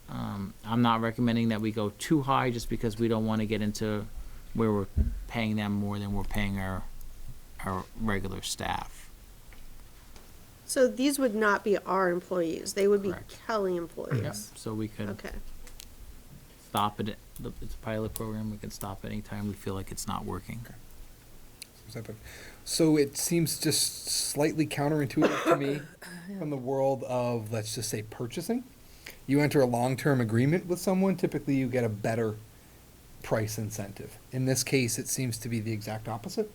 I'm not recommending that we go too high just because we don't want to get into where we're paying them more than we're paying our regular staff. So these would not be our employees. They would be Correct. Kelly employees. Yep. So we could Okay. stop it. It's a pilot program. We can stop anytime we feel like it's not working. So it seems just slightly counterintuitive to me from the world of, let's just say, purchasing. You enter a long-term agreement with someone, typically you get a better price incentive. In this case, it seems to be the exact opposite.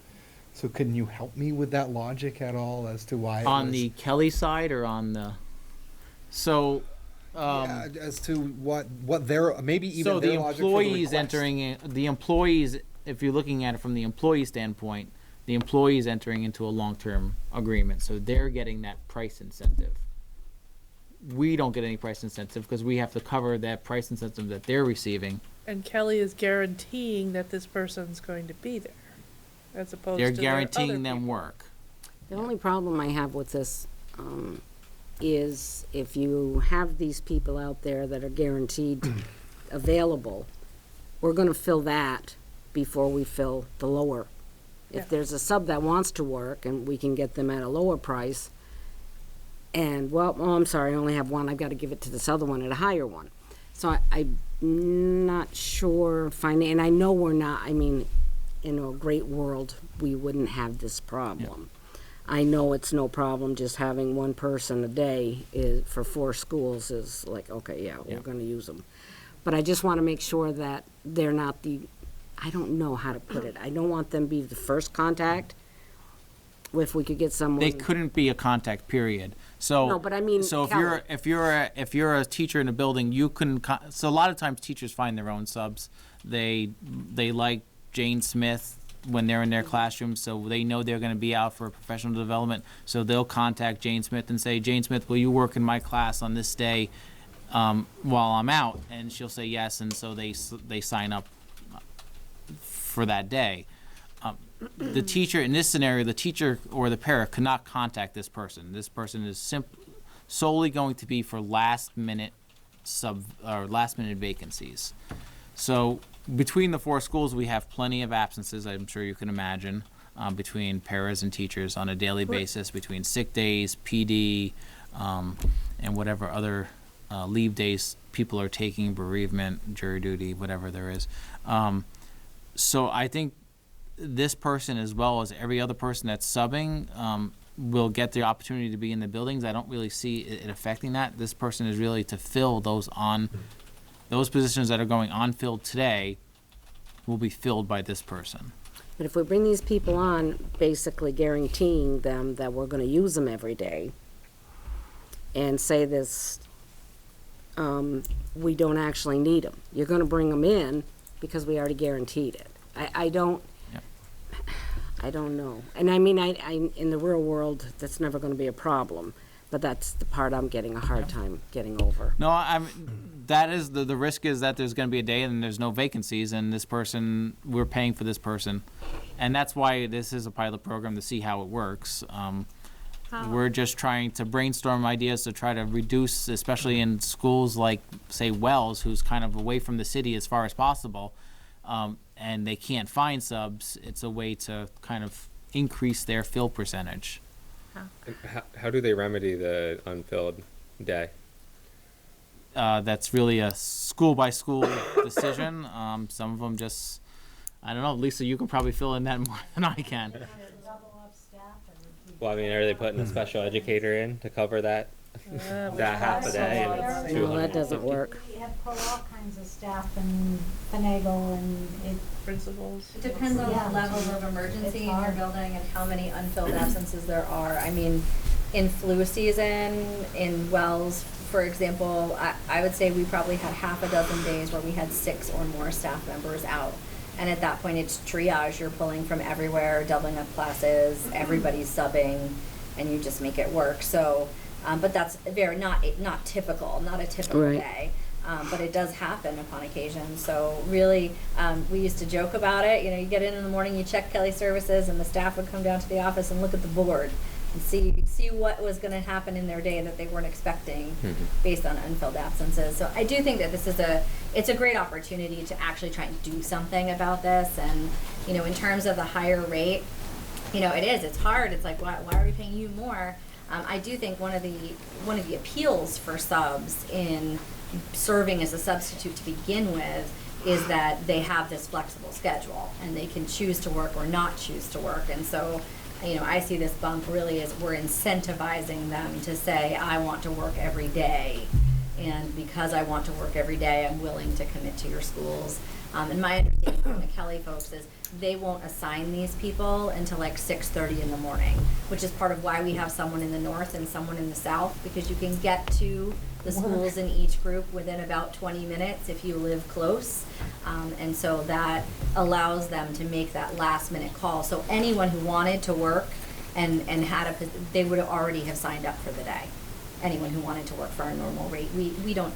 So can you help me with that logic at all as to why it On was- the Kelly side or on the, so, yeah, as to what their, maybe even so the their logic for the employees request. entering in, the employees, if you're looking at it from the employee standpoint, the employees entering into a long-term agreement, so they're getting that price incentive. We don't get any price incentive because we have to cover that price incentive that they're receiving. And Kelly is guaranteeing that this person's going to be there, as opposed They're to their other guaranteeing them people. work. The only problem I have with this is if you have these people out there that are guaranteed available, we're gonna fill that before we fill the lower. If there's a sub that wants to work and we can get them at a lower price, and, well, oh, I'm sorry, I only have one, I've got to give it to this other one at a higher one. So I'm not sure, and I know we're not, I mean, in a great world, we wouldn't have this problem. I know it's no problem, just having one person a day for 4 schools is like, okay, yeah, we're gonna use them. But I just wanna make sure that they're not I don't know how to put it, I don't want them to be the first contact. If we could get someone. They couldn't be a contact, period. So. No, but I mean, So Kelly. if you're a teacher in a building, you can, so a lot of times teachers find their own subs. They like Jane Smith when they're in their classroom, so they know they're gonna be out for professional development. So they'll contact Jane Smith and say, Jane Smith, will you work in my class on this day, while I'm out? And she'll say yes, and so they sign up for that day. The teacher, in this scenario, the teacher or the para cannot contact this person. This person is solely going to be for last minute vacancies. So between the 4 schools, we have plenty of absences, I'm sure you can imagine, between paras and teachers on a daily basis, between sick days, PD, and whatever other leave days people are taking, bereavement, jury duty, whatever there is. So I think this person, as well as every other person that's subbing, will get the opportunity to be in the buildings. I don't really see it affecting that. This person is really to fill those positions that are going unfilled today will be filled by this person. But if we bring these people on, basically guaranteeing them that we're gonna use them every day, and say this, we don't actually need them. You're gonna bring them in because we already guaranteed it. I don't know. And I mean, I in the real world, that's never gonna be a problem, but that's the part I'm getting a hard time getting over. No, that is the risk is that there's going to be a day and there's no vacancies, and this person, we're paying for this person, and that's why this is a pilot program to see how it works. We're just trying to brainstorm ideas to try to reduce, especially in schools like, say, Wells, who's kind of away from the city as far as possible, and they can't find subs. It's a way to kind of increase their fill percentage. How do they remedy the unfilled day? That's really a school-by-school decision. Some of them just, I don't know, Lisa, you can probably fill in that more than I can. Well, I mean, are they putting a special educator in to cover that half a day? And it's No, that doesn't work. We have pulled all kinds of staff and finagle and Principals. It depends on Yeah. the level of emergency It's in your hard. building and how many unfilled absences there are. I mean, in flu season, in Wells, for example, I would say we probably had half a dozen days where we had 6 or more staff members out. And at that point, it's triage. You're pulling from everywhere, doubling up classes, everybody's subbing, and you just make it work. So, but that's not typical, not a typical Right. day. But it does happen upon occasion. So really, we used to joke about it. You know, you get in the morning, you check Kelly Services, and the staff would come down to the office and look at the board and see what was going to happen in their day that they weren't expecting based on unfilled absences. So I do think that it's a great opportunity to actually try and do something about this. And, you know, in terms of the higher rate, you know, it's hard. It's like, why are we paying you more? I do think one of the appeals for subs in serving as a substitute to begin with is that they have this flexible schedule and they can choose to work or not choose to work. And so, you know, I see this bump really as we're incentivizing them to say, I want to work every day. And because I want to work every day, I'm willing to commit to your schools. And my understanding from the Kelly folks is they won't assign these people until like 6:30 in the morning, which is part of why we have someone in the north and someone in the south, because you can get to the schools in each group within about 20 minutes if you live close. And so that allows them to make that last minute call. So anyone who wanted to work and they would already have signed up for the day. Anyone who wanted to work for our normal rate. We don't,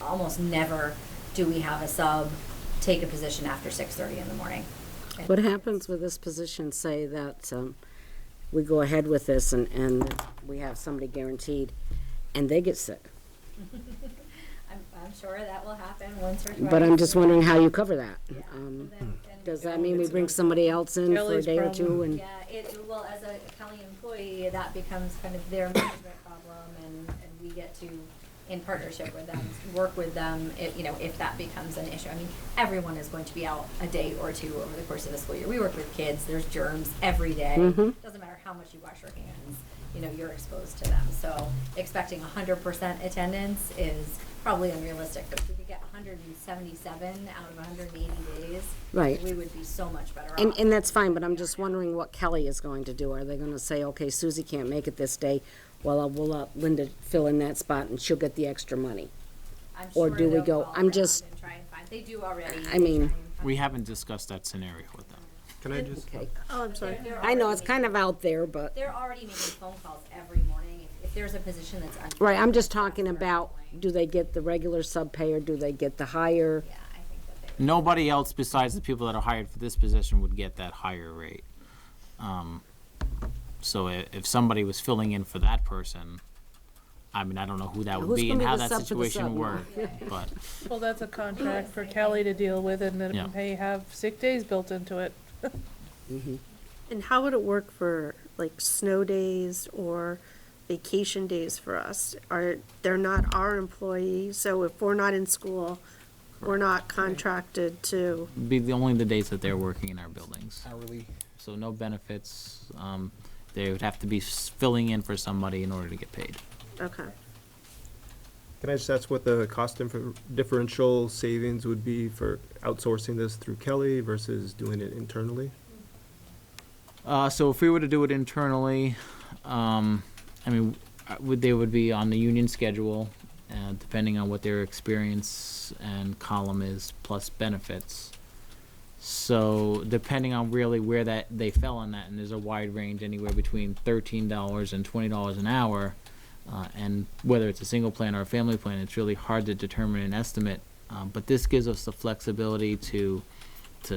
almost never do we have a sub take a position after 6:30 in the morning. What happens with this position, say that we go ahead with this and we have somebody guaranteed and they get sick? I'm sure that will happen once or twice. But I'm just wondering how you cover that. Yeah. And Does that mean we bring somebody else in for a Kelly's day or problem. two and? Yeah, well, as a Kelly employee, that becomes kind of their management problem, and we get to, in partnership with them, work with them, if that becomes an issue. I mean, everyone is going to be out a day or two over the course of the school year. We work with kids, there's germs every day. Doesn't matter how much you wash your hands, you're exposed to them. So expecting 100% attendance is probably unrealistic, but if we could get 177 out of 180 days, Right. we would be so much better off. And that's fine, but I'm just wondering what Kelly is going to do. Are they gonna say, okay, Susie can't make it this day, well, we'll let Linda fill in that spot and she'll get the extra money? I'm or sure do we they'll go- call I'm around just- and try and find- They do already. I They try mean- and find- We haven't discussed that scenario with them. Can I just, Okay. Oh, I'm sorry. They're I know, already it's kind of out there, but, They're already making phone calls every morning. If there's a position that's unfilled. right, I'm just talking that's their about, point. do they get the regular sub pay or do they get the higher? Yeah, I think that they would. Nobody else besides the people that are hired for this position would get that higher rate. So if somebody was filling in for that person, I mean, I don't know who that would Who's be gonna and be how the that sub for the situation sub? worked, but. Well, that's a contract for Kelly to deal with, and Yeah. it may have sick days built into it. And how would it work for like snow days or vacation days for us? They're not our employees, so if we're not in school, we're not contracted to, Be only the days that they're working in our buildings. Hourly. So no benefits. They would have to be filling in for somebody in order to get paid. okay. can I just ask what the cost differential savings would be for outsourcing this through Kelly versus doing it internally? So if we were to do it internally, they would be on the union schedule, depending on what their experience and column is, plus benefits. So depending on really where that they fell on that, and there's a wide range anywhere between $13 and $20 an hour, and whether it's a single plan or a family plan, it's really hard to determine an estimate. But this gives us the flexibility to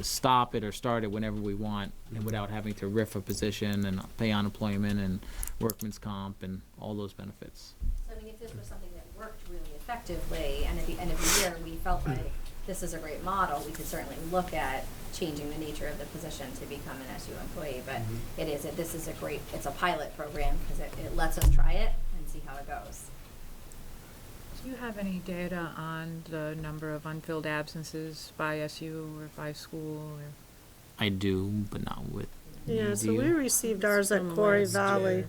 stop it or start it whenever we want, and without having to riff a position and pay unemployment and workman's comp and all those benefits. So I mean, if this was something that worked really effectively, and at the end of the year, we felt like this is a great model, we could certainly look at changing the nature of the position to become an SU employee, but it's a pilot program, because it lets us try it and see how it goes. Do you have any data on the number of unfilled absences by SU or by school or? I do, but not with. Yeah, so do we you? received ours at From Corey last Valley.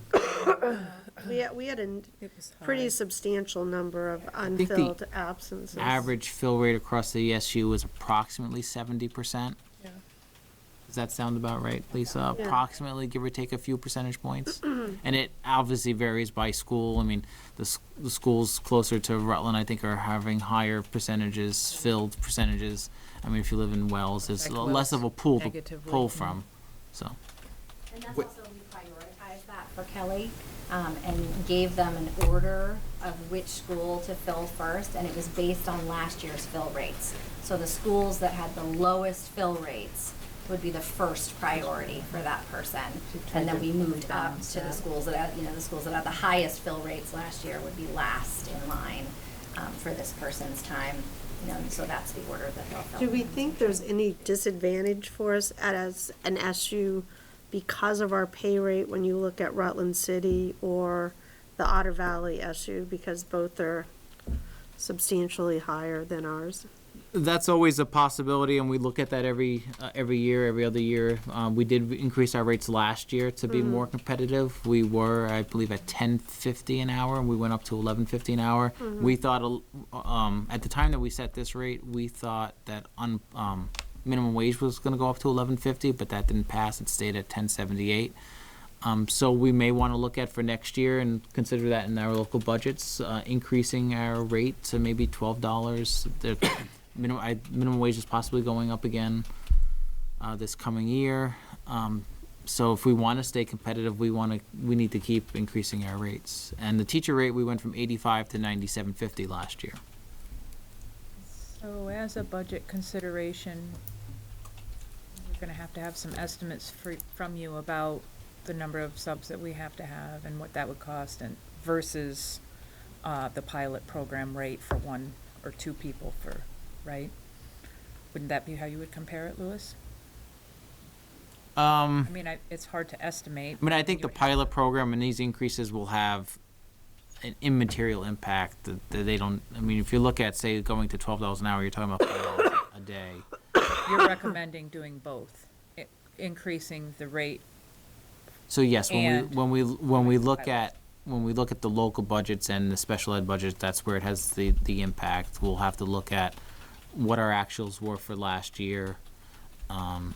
We had a It was pretty high. substantial number of think the unfilled absences. Average fill rate across the SU is approximately 70%. Yeah. Does that sound about right, Lisa? Yeah. Approximately, give or take a few percentage points. And it obviously varies by school. I mean, the schools closer to Rutland, I think, are having higher percentages, filled percentages. I mean, if you live in Wells, there's Like less of a pool to negatively, pull yeah. from, so. And that's also, we prioritized that for Kelly, and gave them an order of which school to fill first, and it was based on last year's fill rates. So the schools that had the lowest fill rates would be the first priority for that person. And then we moved up to the schools that had, the schools that had the highest fill rates last year would be last in line, for this person's time. So that's the order that they'll fill. Do we think there's any disadvantage for us as an SU because of our pay rate when you look at Rutland City or the Otter Valley SU, because both are substantially higher than ours? That's always a possibility, and we look at that every year, every other year. We did increase our rates last year to be more competitive. We were, I believe, at $10.50 an hour, and we went up to $11.50 an hour. We thought, at the time that we set this rate, we thought that minimum wage was going to go up to $11.50, but that didn't pass. It stayed at $10.78. So we may want to look at for next year and consider that in our local budgets, increasing our rate to maybe $12. The minimum wage is possibly going up again this coming year. So if we want to stay competitive, we need to keep increasing our rates. And the teacher rate, we went from $85 to $97.50 last year. So as a budget consideration, we're gonna have to have some estimates from you about the number of subs that we have to have and what that would cost, and versus the pilot program rate for one or two people right? Wouldn't that be how you would compare it, Louis? I mean, it's hard to estimate. I mean, I think the pilot program and these increases will have an immaterial impact that they don't, I mean, if you look at, say, going to $12 an hour, you're talking about $5 a day. You're recommending doing both, increasing the rate. So yes, And when we look pilots. at the local budgets and the special ed budget, that's where it has the impact. We'll have to look at what our actuals were for last year, and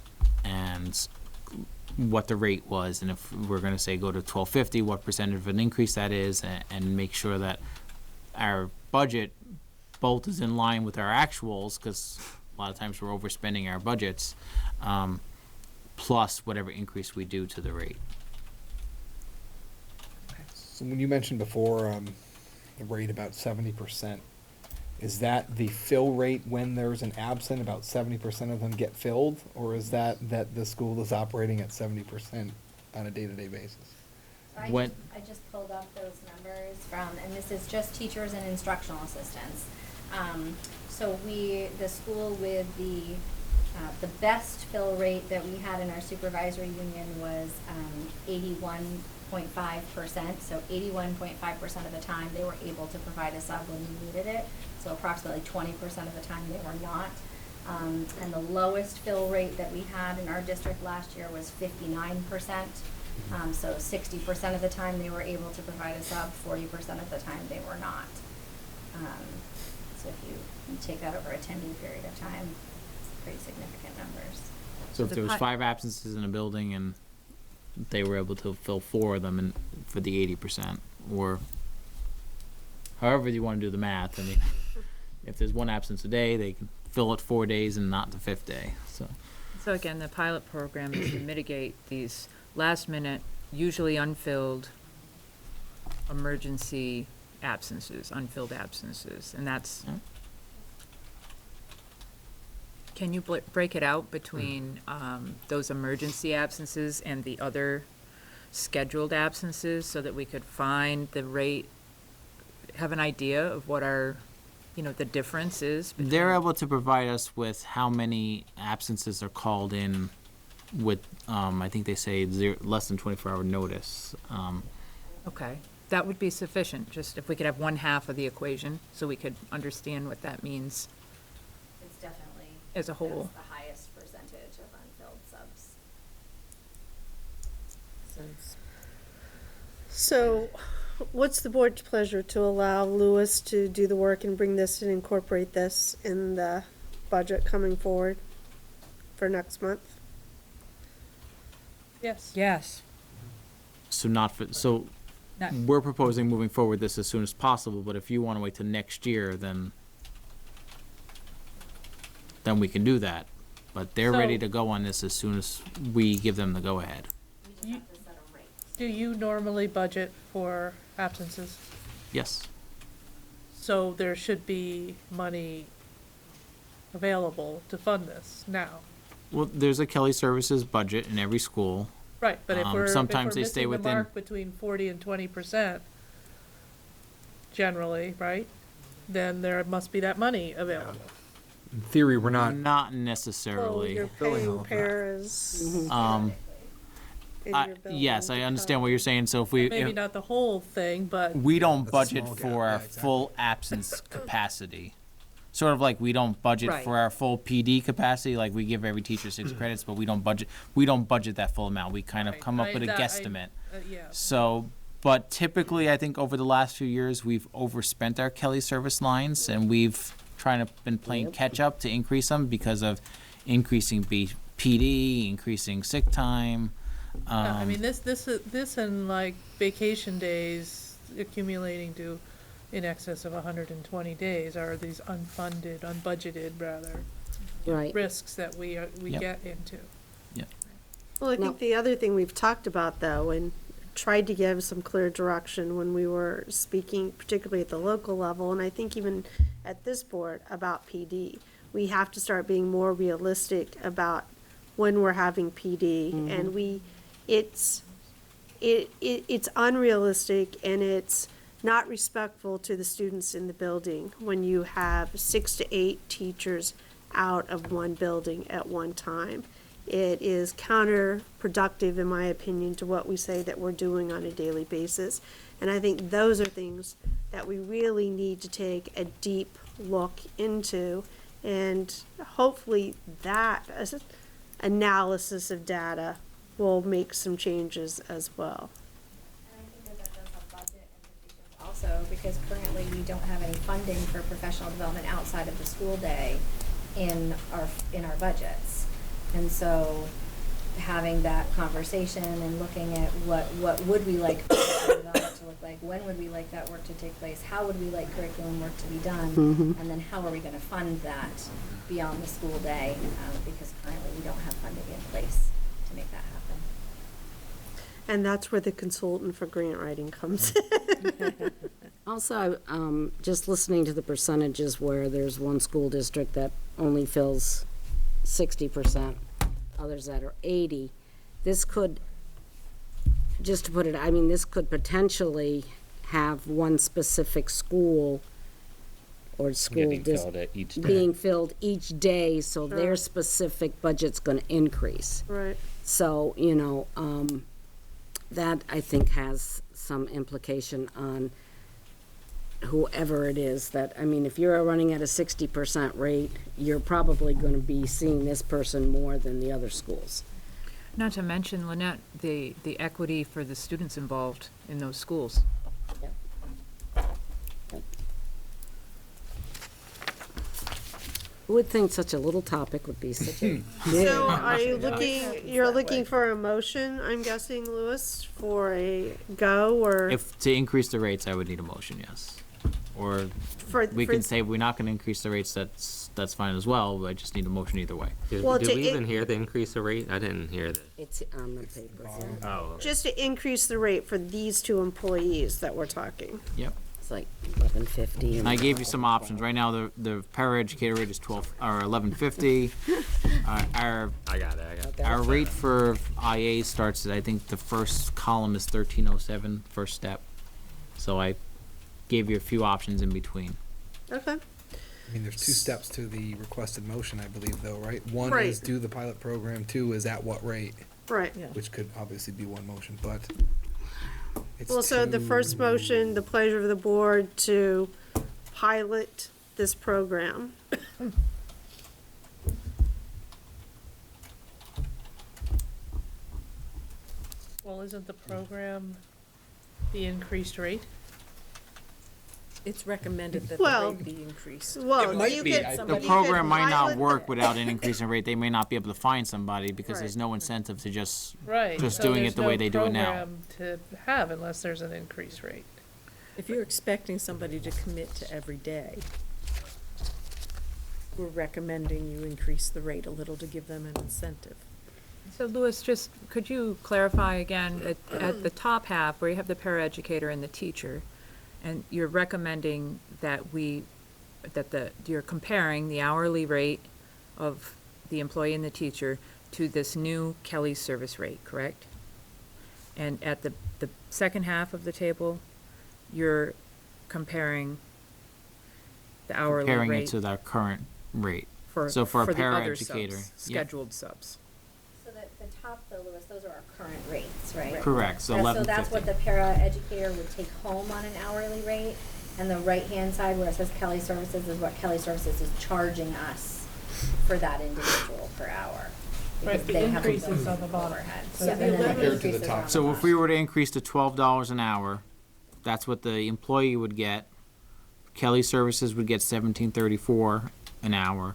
what the rate was, and if we're gonna say go to $12.50, what percentage of an increase that is, and make sure that our budget both is in line with our actuals, because a lot of times we're overspending our budgets, plus whatever increase we do to the rate. So when you mentioned before, the rate about 70%, is that the fill rate when there's an absent, about 70% of them get filled? Or is that the school is operating at 70% on a day-to-day basis? So When- I just pulled up those numbers from, and this is just teachers and instructional assistants. So the school with the best fill rate that we had in our supervisory union was 81.5%. So 81.5% of the time they were able to provide a sub when we needed it. So approximately 20% of the time they were not. And the lowest fill rate that we had in our district last year was 59%. So 60% of the time they were able to provide a sub, 40% of the time they were not. So if you take that over a 10-day period of time, it's pretty significant numbers. So if The there was pi- 5 absences in a building and they were able to fill 4 of them and for the 80%, or however you want to do the math, I mean, if there's 1 absence a day, they can fill it 4 days and not the 5th day, so. So again, the pilot program is to mitigate these last-minute, usually unfilled emergency absences, unfilled absences, and that's. Yeah. Can you break it out between those emergency absences and the other scheduled absences so that we could find the rate, have an idea of what our, the difference is? They're able to provide us with how many absences are called in with, I think they say less than 24-hour notice. Okay, that would be sufficient, just if we could have one half of the equation, so we could understand what that means It's definitely. as a whole. That's the highest percentage of unfilled subs. So, what's the board's pleasure to allow Lewis to do the work and bring this and incorporate this in the budget coming forward for next month? Yes. Yes. So Not- we're proposing moving forward this as soon as possible, but if you want to wait till next year, then we can do that. But they're ready So- to go on this as soon as we give them the go-ahead. We just You- have to set a rate. Do you normally budget for absences? Yes. So there should be money available to fund this now. Well, there's a Kelly Services budget in every school. Right, but if we're Sometimes they stay missing the within- mark between 40 and 20%, generally, right? Then there must be that money available. In theory, we're not. Not Well, necessarily. you're Filling all paying of that. paras Um, in your building. yes, I to understand what cover. you're saying. So if we, Maybe not the whole thing, but we don't That's a budget small gap, for our yeah, exactly. full absence capacity. Sort of like we don't budget Right. for our full PD capacity, like we give every teacher 6 credits, but we don't budget that full amount. We kind of Right, come up I- with a that I- guesstimate. yeah. So, but typically, I think over the last few years, we've overspent our Kelly service lines, and we've been playing catch up to increase them because of increasing PD, increasing sick time. Yeah, I mean, this and like vacation days accumulating to in excess of 120 days are these unfunded, unbudgeted rather, Right. risks that we Yep. get into. Well, I No. think the other thing we've talked about, though, and tried to give some clear direction when we were speaking, particularly at the local level, and I think even at this board, about PD. We have to start being more realistic about when we're having PD, and it's unrealistic, and it's not respectful to the students in the building when you have 6 to 8 teachers out of one building at one time. It is counterproductive, in my opinion, to what we say that we're doing on a daily basis. And I think those are things that we really need to take a deep look into. And hopefully that analysis of data will make some changes as well. And I think that does have budget implications also, because currently we don't have any funding for professional development outside of the school day in our budgets. And so having that conversation and looking at what would we like professional development to look like, when would we like that work to take place, how would we like curriculum work to be done, and then how are we gonna fund that beyond the school day, because currently we don't have funding in place to make that happen. And that's where the consultant for grant writing comes in. Also, just listening to the percentages where there's one school district that only fills 60%, others that are 80, this could, just to put it, I mean, this could potentially have one specific school or school Getting filled at each day. being filled each day, so Sure. their specific budget's gonna increase. Right. So, that I think has some implication on whoever it is that, I mean, if you're running at a 60% rate, you're probably gonna be seeing this person more than the other schools. Not to mention, Lynette, the equity for the students involved in those schools. Who would think such a little topic would be such a So are you you're looking for a motion, I'm guessing, Louis, for a go, or? If, to increase the rates, I would need a motion, yes. Or For- we for- can say we're not gonna increase the rates, that's fine as well, I just need a motion either way. Did, Well, did to we in- even hear the increase of rate? I didn't hear that. It's on the paper here. Oh. Just to increase the rate for these two employees that we're talking. Yep. It's like 1150. And I gave you some options. Right now, the paraeducator rate is 1150. Our I got it. our rate for IA starts at, I think the first column is 1307, first step. So I gave you a few options in between. Okay. I mean, there's two steps to the requested motion, I believe, though, right? One Right. is do the pilot program, two is at what rate, Right. Yeah. which could obviously be one motion, but it's Well, so the first motion, the pleasure of the board to pilot this program. Well, isn't the program the increased rate? It's recommended that Well- the rate be increased. Well, It might you be. could. The you The could program might not pilot work it. without an increase in rate. They may not be able to find somebody because there's Right. no incentive to just Right. Just so doing there's it the way no they do it now. program to have unless there's an increased rate. If you're expecting somebody to commit to every day, we're recommending you increase the rate a little to give them an incentive. So Louis, just, could you clarify again, at the top half, where you have the paraeducator and the teacher, and you're recommending that you're comparing the hourly rate of the employee and the teacher to this new Kelly service rate, correct? And at the second half of the table, you're comparing the hourly comparing it rate to their current rate. for So for a the other paraeducator, subs, yeah. scheduled subs. So the top though, Louis, those are our current rates, right? Correct, so So that's what 1150. the para-educator would take home on an hourly rate, and the right-hand side where it says Kelly Services is what Kelly Services is charging us for that individual per hour. because Right, the they have increase those is on the bottom. overhead. So Yeah, the and then 11 Compared to the increases are top. on So the if we bottom. were to increase to $12 an hour, that's what the employee would get. Kelly Services would get $17.34 an hour.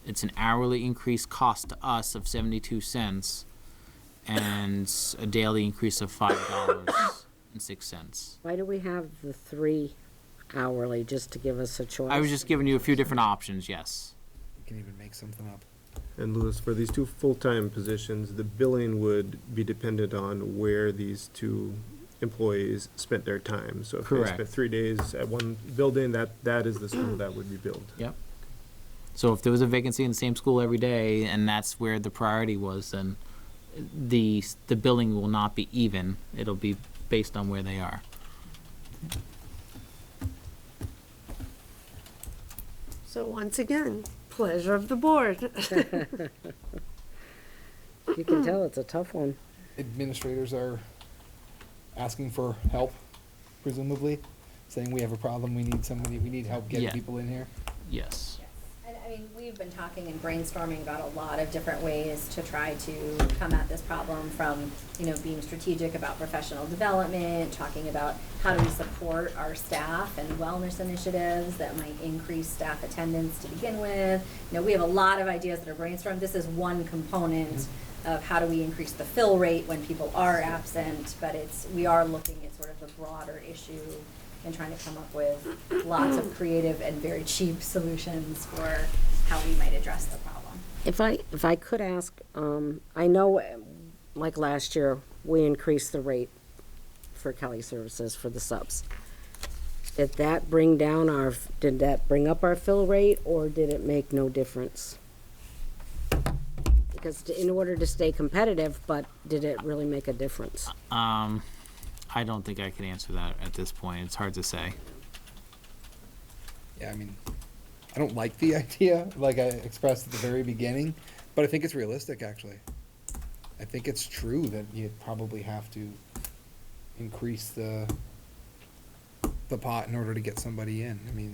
It's an hourly increase cost to us of 72 cents and a daily increase of $5.06. Why do we have the 3 hourly, just to give us a choice? I was just giving you a few different options, yes. You can even make something up. And Louis, for these two full-time positions, the billing would be dependent on where these two employees spent their time. So if they Correct. spent 3 days at one building, that is the school that would be billed. Yep. So if there was a vacancy in the same school every day and that's where the priority was, then the billing will not be even. It'll be based on where they are. So once again, pleasure of the board. You can tell it's a tough one. Administrators are asking for help, presumably, saying we have a problem, we need somebody, we need help getting Yeah. people in here. Yes. And I mean, we've been talking and brainstorming about a lot of different ways to try to come at this problem from, being strategic about professional development, talking about how do we support our staff and wellness initiatives that might increase staff attendance to begin with. We have a lot of ideas that are brainstormed. This is one component of how do we increase the fill rate when people are absent, but we are looking at sort of the broader issue and trying to come up with lots of creative and very cheap solutions for how we might address the problem. If I could ask, I know, like last year, we increased the rate for Kelly Services for the subs. Did that bring up our fill rate, or did it make no difference? Because in order to stay competitive, but did it really make a difference? I don't think I can answer that at this point. It's hard to say. Yeah, I mean, I don't like the idea, like I expressed at the very beginning, but I think it's realistic, actually. I think it's true that you probably have to increase the pot in order to get somebody in. I mean,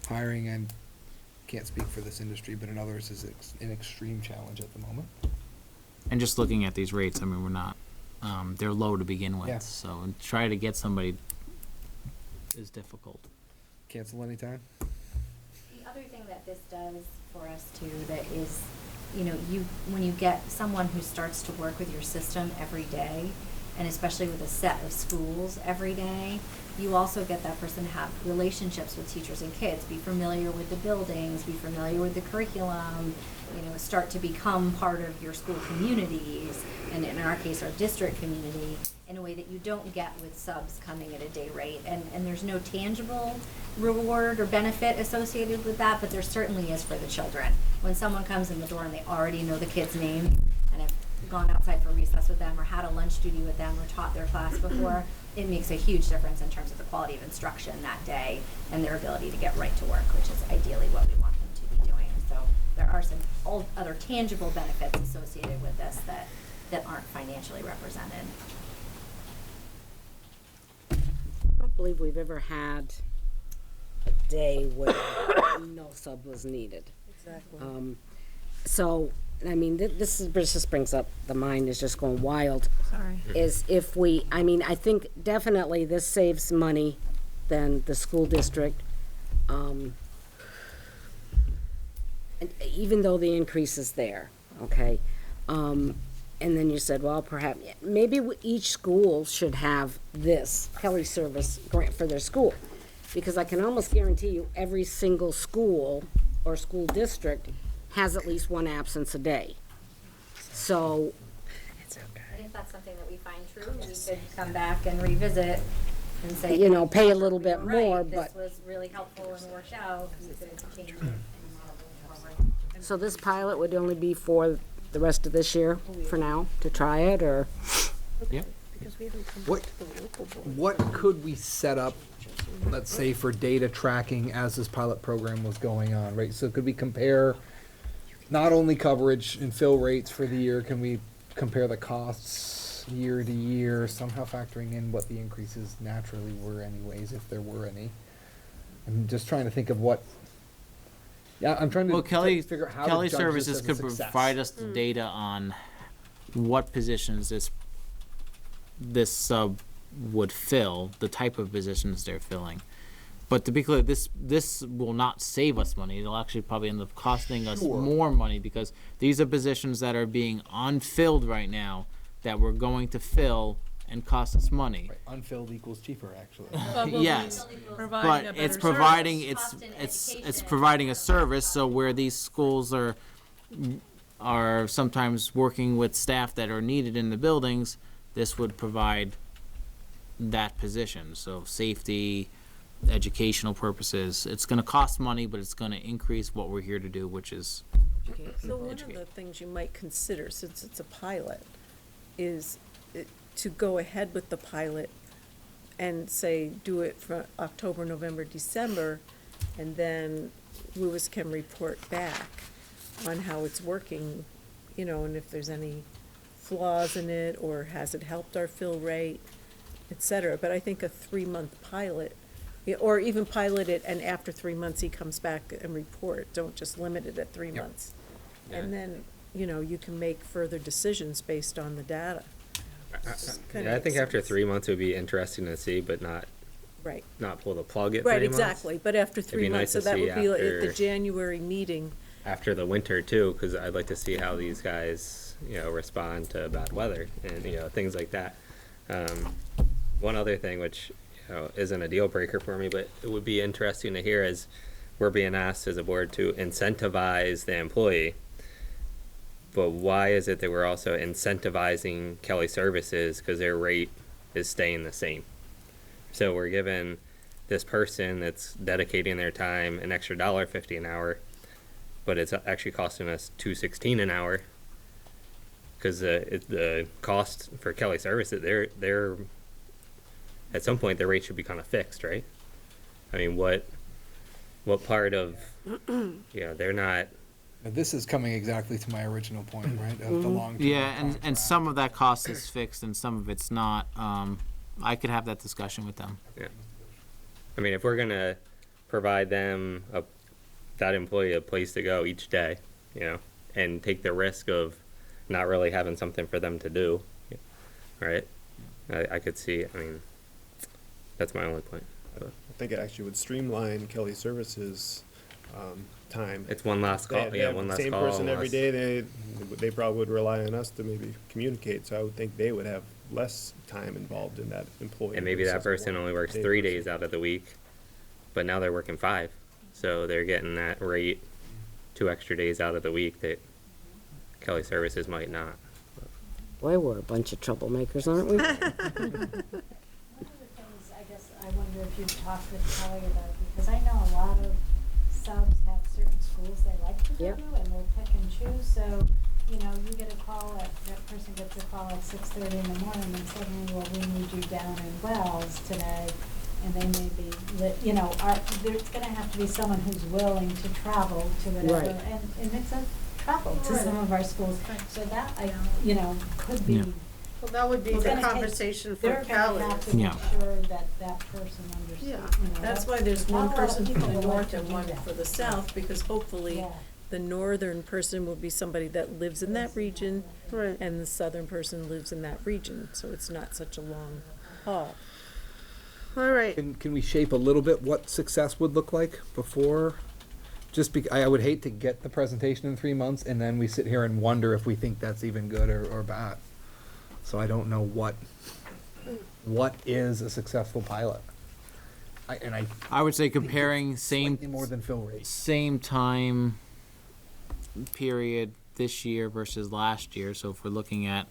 hiring, I can't speak for this industry, but in others is an extreme challenge at the moment. And just looking at these rates, I mean, we're not, they're low to begin with. Yeah. So try to get somebody is difficult. Cancel anytime? The other thing that this does for us too, that is, when you get someone who starts to work with your system every day, and especially with a set of schools every day, you also get that person to have relationships with teachers and kids, be familiar with the buildings, be familiar with the curriculum, start to become part of your school communities, and in our case, our district community, in a way that you don't get with subs coming at a day rate. And there's no tangible reward or benefit associated with that, but there certainly is for the children. When someone comes in the door and they already know the kid's name and have gone outside for recess with them or had a lunch duty with them or taught their class before, it makes a huge difference in terms of the quality of instruction that day and their ability to get right to work, which is ideally what we want them to be doing. So there are some other tangible benefits associated with this that aren't financially represented. I don't believe we've ever had a day where no sub was needed. Exactly. So, I mean, this just brings up, the mind is just going wild. Sorry. Is if I think definitely this saves money than the school district. And even though the increase is there, okay? And then you said, well, perhaps, maybe each school should have this Kelly Service grant for their school. Because I can almost guarantee you every single school or school district has at least one absence a day. So, And if that's something that we find true, we could come back and revisit and say, pay a little bit "Right, more, this but, was really helpful and worked out, we could change it. so this pilot would only be for the rest of this year, for now, to try it, or? Yep. Because we haven't come What- back to the local board. What could we set up, let's say, for data tracking as this pilot program was going on, right? So could we compare not only coverage and fill rates for the year, can we compare the costs year to year, somehow factoring in what the increases naturally were anyways, if there were any? I'm just trying to think of what, I'm trying to Well, Kelly figure out how to Kelly judge Services this as a could success. provide us the data on what positions this sub would fill, the type of positions they're filling. But to be clear, this will not save us money. It'll actually probably end up costing us Sure. more money, because these are positions that are being unfilled right now that we're going to fill and cost us money. Right, unfilled equals cheaper, actually. Yes, Providing a but it's better providing service. Cost and it's education. providing a service. So where these schools are sometimes working with staff that are needed in the buildings, this would provide that position. So safety, educational purposes. It's going to cost money, but it's going to increase what we're here to do, which is So one of the things you might consider, since it's a pilot, is to go ahead with the pilot and say, do it for October, November, December, and then Lewis can report back on how it's working you know, and if there's any flaws in it, or has it helped our fill rate, et cetera. But I think a 3-month pilot, or even pilot it, and after 3 months, he comes back and report. Don't just limit it at 3 months. And then, you know, you can make further decisions based on the data. I think after 3 months it would be interesting to see, but not Right. pull the plug at Right, 3 months. exactly, but after 3 be months, nice so to that see would be at the after- January meeting. After the winter too, because I'd like to see how these guys, you know, respond to bad weather and, you know, things like that. One other thing, which, you know, isn't a deal breaker for me, but it would be interesting to hear, is we're being asked as a board to incentivize the employee. But why is it that we're also incentivizing Kelly Services, because their rate is staying the same? So we're giving this person that's dedicating their time an extra $1.50 an hour, but it's actually costing us $2.16 an hour. Because the cost for Kelly Services, they're at some point their rate should be kind of fixed, right? I mean, what part of, you know, they're not. Now, this is coming exactly to my original point, right, of the long-term Yeah, and contract. some of that cost is fixed and some of it's not. I could have that discussion with them. Yeah. I mean, if we're gonna provide them that employee a place to go each day, you know, and take the risk of not really having something for them to do, right? I could see. I mean, that's my only point. I think it actually would streamline Kelly Services, time. It's one last call. They Yeah, have one the last same call. person every less- day. They probably would rely on us to maybe communicate. So I would think they would have less time involved in that employee. And maybe that versus person one only works day 3 person. days out of the week, but now they're working 5, so they're getting that rate 2 extra days out of the week that Kelly Services might not. Boy, we're a bunch of troublemakers, aren't we? One of the things, I guess, I wonder if you've talked with Kelly about, because I know a lot of subs have certain schools they like to go Yep. to, and they'll pick and choose, so, you know, you get a call that person gets a call at 6:30 in the morning, and suddenly, well, we need you down in Wells today, and they may be, you know, there's gonna have to be someone who's willing to travel to whatever, Right. and it's a travel to some of our schools, so that, you know, could be. Yeah. Well, that would be We're the gonna take- conversation for They're Kelly. gonna have to Yeah. make sure that that person understands, Yeah. you know. That's why there's one not a lot of person for people the would like north to and do one that. for the south, because hopefully Yeah. the northern person will be somebody that lives in that region, Right. and the southern person lives in that region, so it's not such a long haul. All right. Can we shape a little bit what success would look like before? Just I would hate to get the presentation in 3 months and then we sit here and wonder if we think that's even good or bad. So I don't know what is a successful pilot. I would say comparing Slightly more than fill rate. same time period this year versus last year. So if we're looking at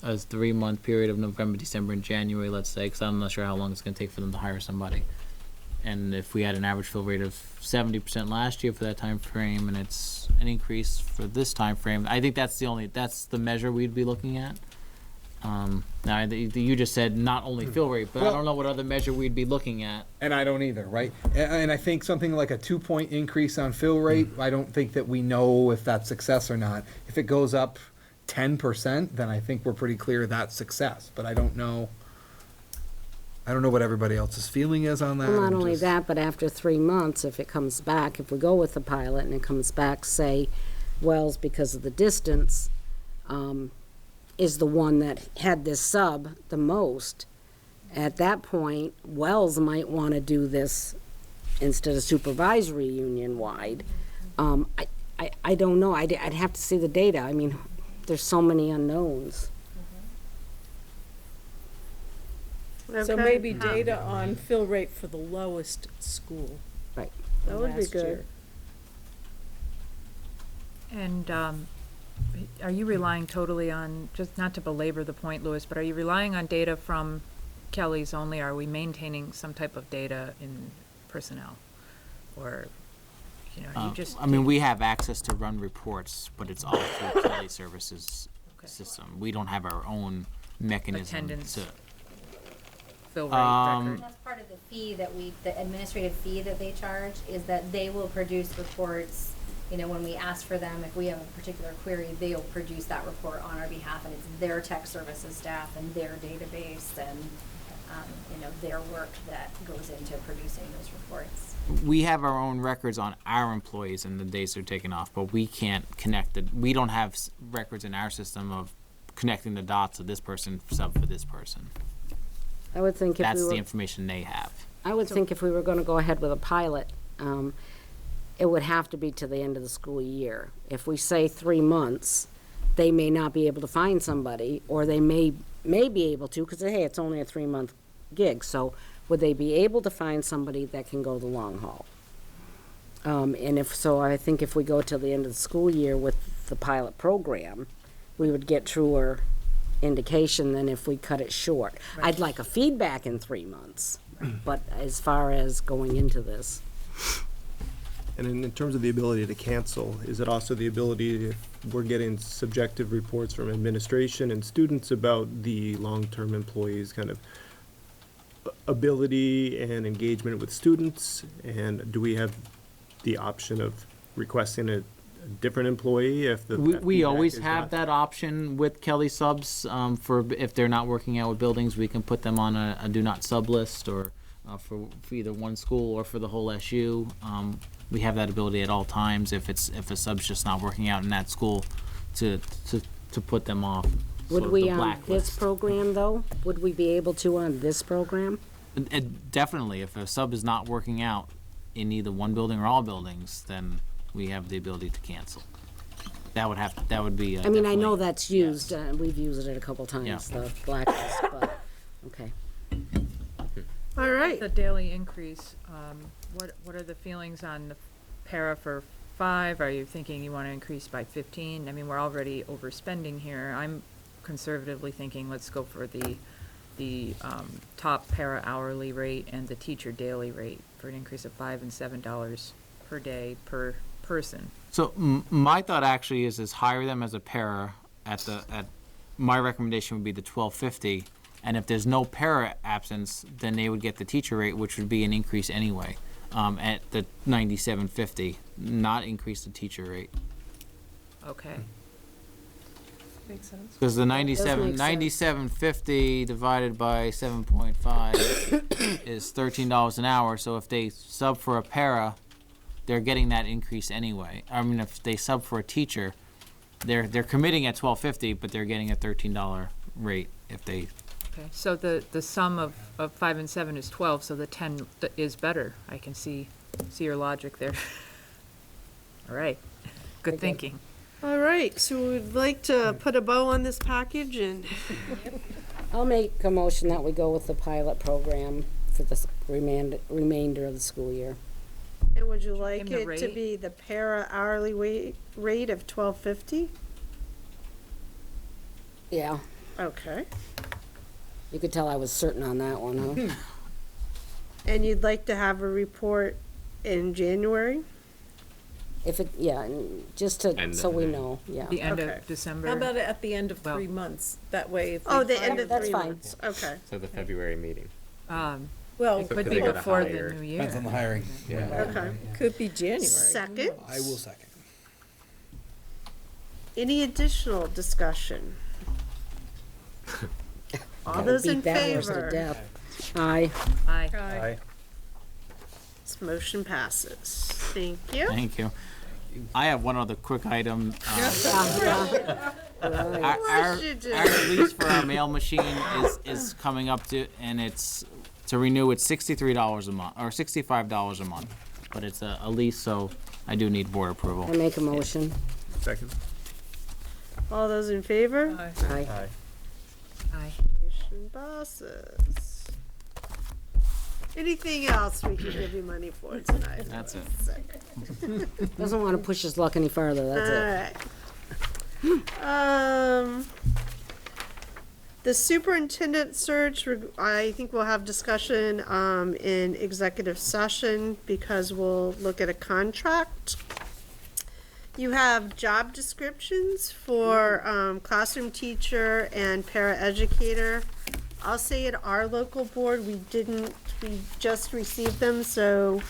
a 3-month period of November, December, and January, let's say, because I'm not sure how long it's going to take for them to hire somebody. And if we had an average fill rate of 70% last year for that time frame, and it's an increase for this time frame, I think that's the measure we'd be looking at. Now, you just said not only fill rate, but I Well- don't know what other measure we'd be looking at. And I don't either, right? And I think something like a 2-point increase on fill rate, I don't think that we know if that's success or not. If it goes up 10%, then I think we're pretty clear that's success, but I don't know what everybody else's feeling is on that. Well, not I'm only just- that, but after 3 months, if it comes back, if we go with the pilot and it comes back, say, Wells, because of the distance, is the one that had this sub the most, at that point, Wells might want to do this instead of supervisory union-wide. I don't know. I'd have to see the data. I mean, there's so many unknowns. So Okay. maybe data on fill rate for the lowest school. Right. That would be last good. year. And are you relying totally on, just not to belabor the point, Louis, but are you relying on data from Kelly's only? Are we maintaining some type of data in personnel? Or, you know, you just. I mean, we have access to run reports, but it's all through Kelly Services system. We don't have our own mechanism Attendance. to. Fill rate Um, record. That's part of the fee that the administrative fee that they charge, is that they will produce reports you know, when we ask for them, if we have a particular query, they'll produce that report on our behalf, and it's their tech services staff and their database and, you know, their work that goes into producing those reports. We have our own records on our employees and the days they're taken off, but we can't connect it. We don't have records in our system of connecting the dots of this person sub for this person. I would think if we That's were. the information they have. I would think if we were gonna go ahead with a pilot, it would have to be to the end of the school year. If we say 3 months, they may not be able to find somebody, or they may be able to, because, hey, it's only a 3-month gig, so would they be able to find somebody that can go the long haul? And if so, I think if we go till the end of the school year with the pilot program, we would get truer indication than if we cut it short. I'd like a feedback in 3 months, but as far as going into this, And in terms of the ability to cancel, is it also the ability, if we're getting subjective reports from administration and students about the long-term employees' kind of ability and engagement with students? And do we have the option of requesting a different employee if the We feedback always is have not- that option with Kelly subs, for if they're not working out with buildings, we can put them on a do not sub list, or for either one school or for the whole SU. We have that ability at all times if a sub's just not working out in that school to put them off. sort would of we the on this blacklist. program, though? Would we be able to on this program? Definitely, if a sub is not working out in either one building or all buildings, then we have the ability to cancel. That would be. I mean, I know definitely- that's used, we've used it a couple times, Yeah. the blacklist, but, okay. All right. The daily increase, what are the feelings on the para for 5? Are you thinking you want to increase by 15? I mean, we're already overspending here. I'm conservatively thinking, let's go for the top para hourly rate and the teacher daily rate for an increase of $5 and $7 per day per person. So my thought actually is hire them as a para at my recommendation would be the $12.50, and if there's no para absence, then they would get the teacher rate, which would be an increase anyway, at the $97.50, not increase the teacher rate. Okay. Makes sense. Because the make sense. $97.50 divided by 7.5 is $13 an hour, so if they sub for a para, they're getting that increase anyway. I mean, if they sub for a teacher, they're committing at $12.50, but they're getting a $13 rate if they. Okay, so the sum of 5 and 7 is 12, so the 10 is better. I can see your logic there. All right, good thinking. All right, so we'd like to put a bow on this package and, I'll make a motion that we go with the pilot program for the remainder of the school year. and would you like Give 'em the it to rate? be the para hourly rate of $12.50? Yeah, Okay. you could tell I was certain on that one, huh? And you'd like to have a report in January? If it, yeah, and just to, And so we then- know, yeah. The end Okay. of December. How about at the end of Well- 3 months? That way if. Oh, they the end of That's 3 fine. months, okay. So the February meeting. Well, It could Because be they gotta before hire. the new year. Depends on the hiring. Okay. could be January. Second, I will second. any additional discussion? All those in Beat that horse to favor? death. Aye. Aye. Aye. This motion passes. Thank you. Thank you. I have one other quick item. Right. Our you do. our lease for our mail machine is coming up to, and it's, to renew, it's $63 a month, or $65 a month. But it's a lease, so I do need board approval. I make a motion. Second. All those in favor? Aye. Aye. Motion passes. Anything else we can give you money for tonight? That's it. Doesn't want to push his luck any farther, that's it. Alright. The superintendent search, I think we'll have discussion, in executive session because we'll look at a contract. You have job descriptions for, classroom teacher and paraeducator. I'll say at our local board, we just received them, so,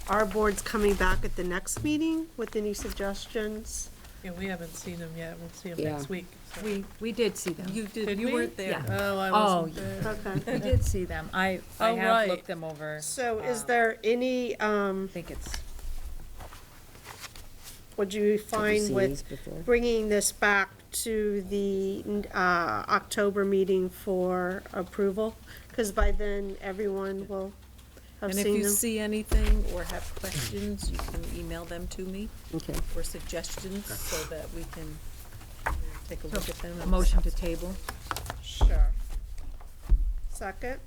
our board's coming back at the next meeting with any suggestions. Yeah, we haven't seen them yet. We'll see them Yeah. next week. so. We did see them. You did, Did you we? weren't there. Yeah. Oh, I Oh, wasn't there. Okay. We did see them. I Oh, have right. looked them over. So is Um, there any, I think it's, would you Did you find see with these before? bringing this back to the October meeting for approval? Because by then, everyone will have And if seen you them. see anything or have questions, you can email them to me, Okay. or suggestions, so that we can take a look at them. a and motion to discuss. table. Sure. Second,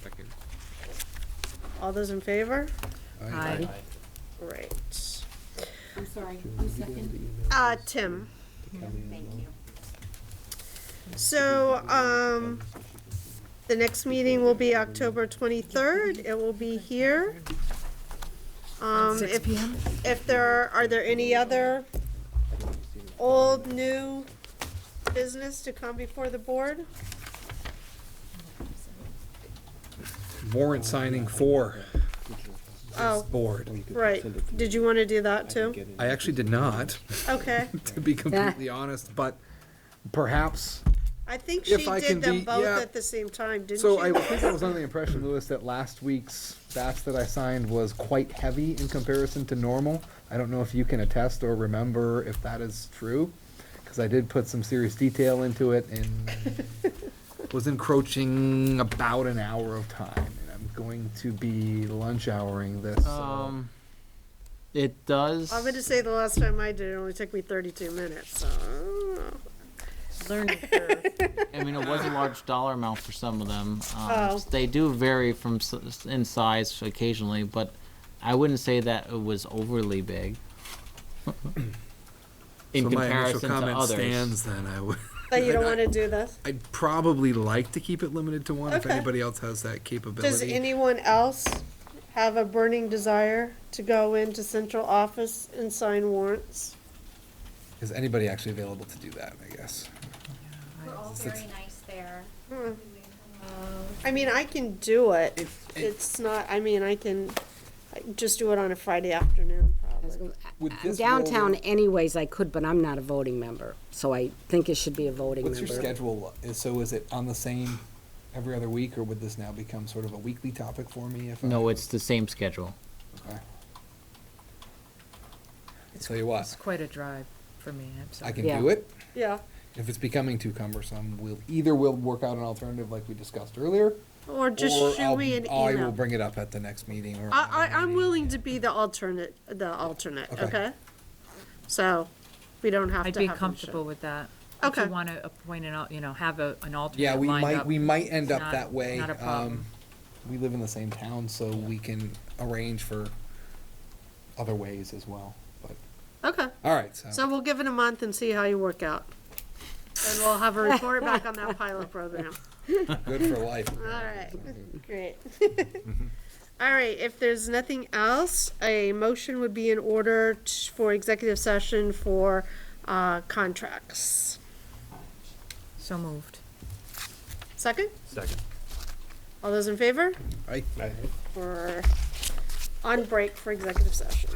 Second. all those in favor? Aye. Great. I'm sorry, who's second? Tim. Thank you. So, the next meeting will be October 23rd. It will be here. 6 PM? If are there any other old, new business to come before the board? Warrant signing for Oh, board. right. Did you want to do that too? I actually did not, Okay. to be completely honest, but perhaps. I think she If I can did them be- both yeah. at the same time, didn't she? So I think I was under the impression, Louis, that last week's batch that I signed was quite heavy in comparison to normal. I don't know if you can attest or remember if that is true, because I did put some serious detail into it and was encroaching about an hour of time. And I'm going to be lunch houring this. It does. I'm gonna say the last time I did, it only took me 32 minutes, so. I don't know. Learning curve. I mean, it was a large dollar amount for some of them. Oh. They do vary from in size occasionally, but I wouldn't say that it was overly big. In So my initial comparison to comment others. stands then, I would. But you don't wanna do this? I'd probably like to keep it limited to one if Okay. anybody else has that capability. Does anyone else have a burning desire to go into central office and sign warrants? Is anybody actually available to do that, I guess? We're all very nice there. I mean, I can do it. It's not, I mean, I just do it on a Friday afternoon, probably. Would I'm this downtown roll- anyways, I could, but I'm not a voting member, so I think it should be a voting What's member. your schedule? So is it on the same every other week, or would this now become sort of a weekly topic for me? If No, it's the same schedule. Okay. Tell you what, It's quite a drive for me, I'm sorry. I can Yeah. do it. Yeah, If it's becoming too cumbersome, we'll work out an alternative like we discussed earlier, or just or shoot me an I will email. bring it up at the next meeting. Or I'm willing to be the alternate, Okay. okay? So, we don't have to I'd have be them show. comfortable with that. Okay. If you want to appoint have an alternate Yeah, we lined up. might end it's up not- that way. Not a problem. We live in the same town, so we can arrange for other ways as well. But Okay, all right, so we'll give it a month and see how you work out. And we'll have a report back on that pilot program. good for life. All right, great. All right, if there's nothing else, a motion would be in order for executive session for contracts. So moved. Second? Second. All those in favor? Right. We're on break for executive session.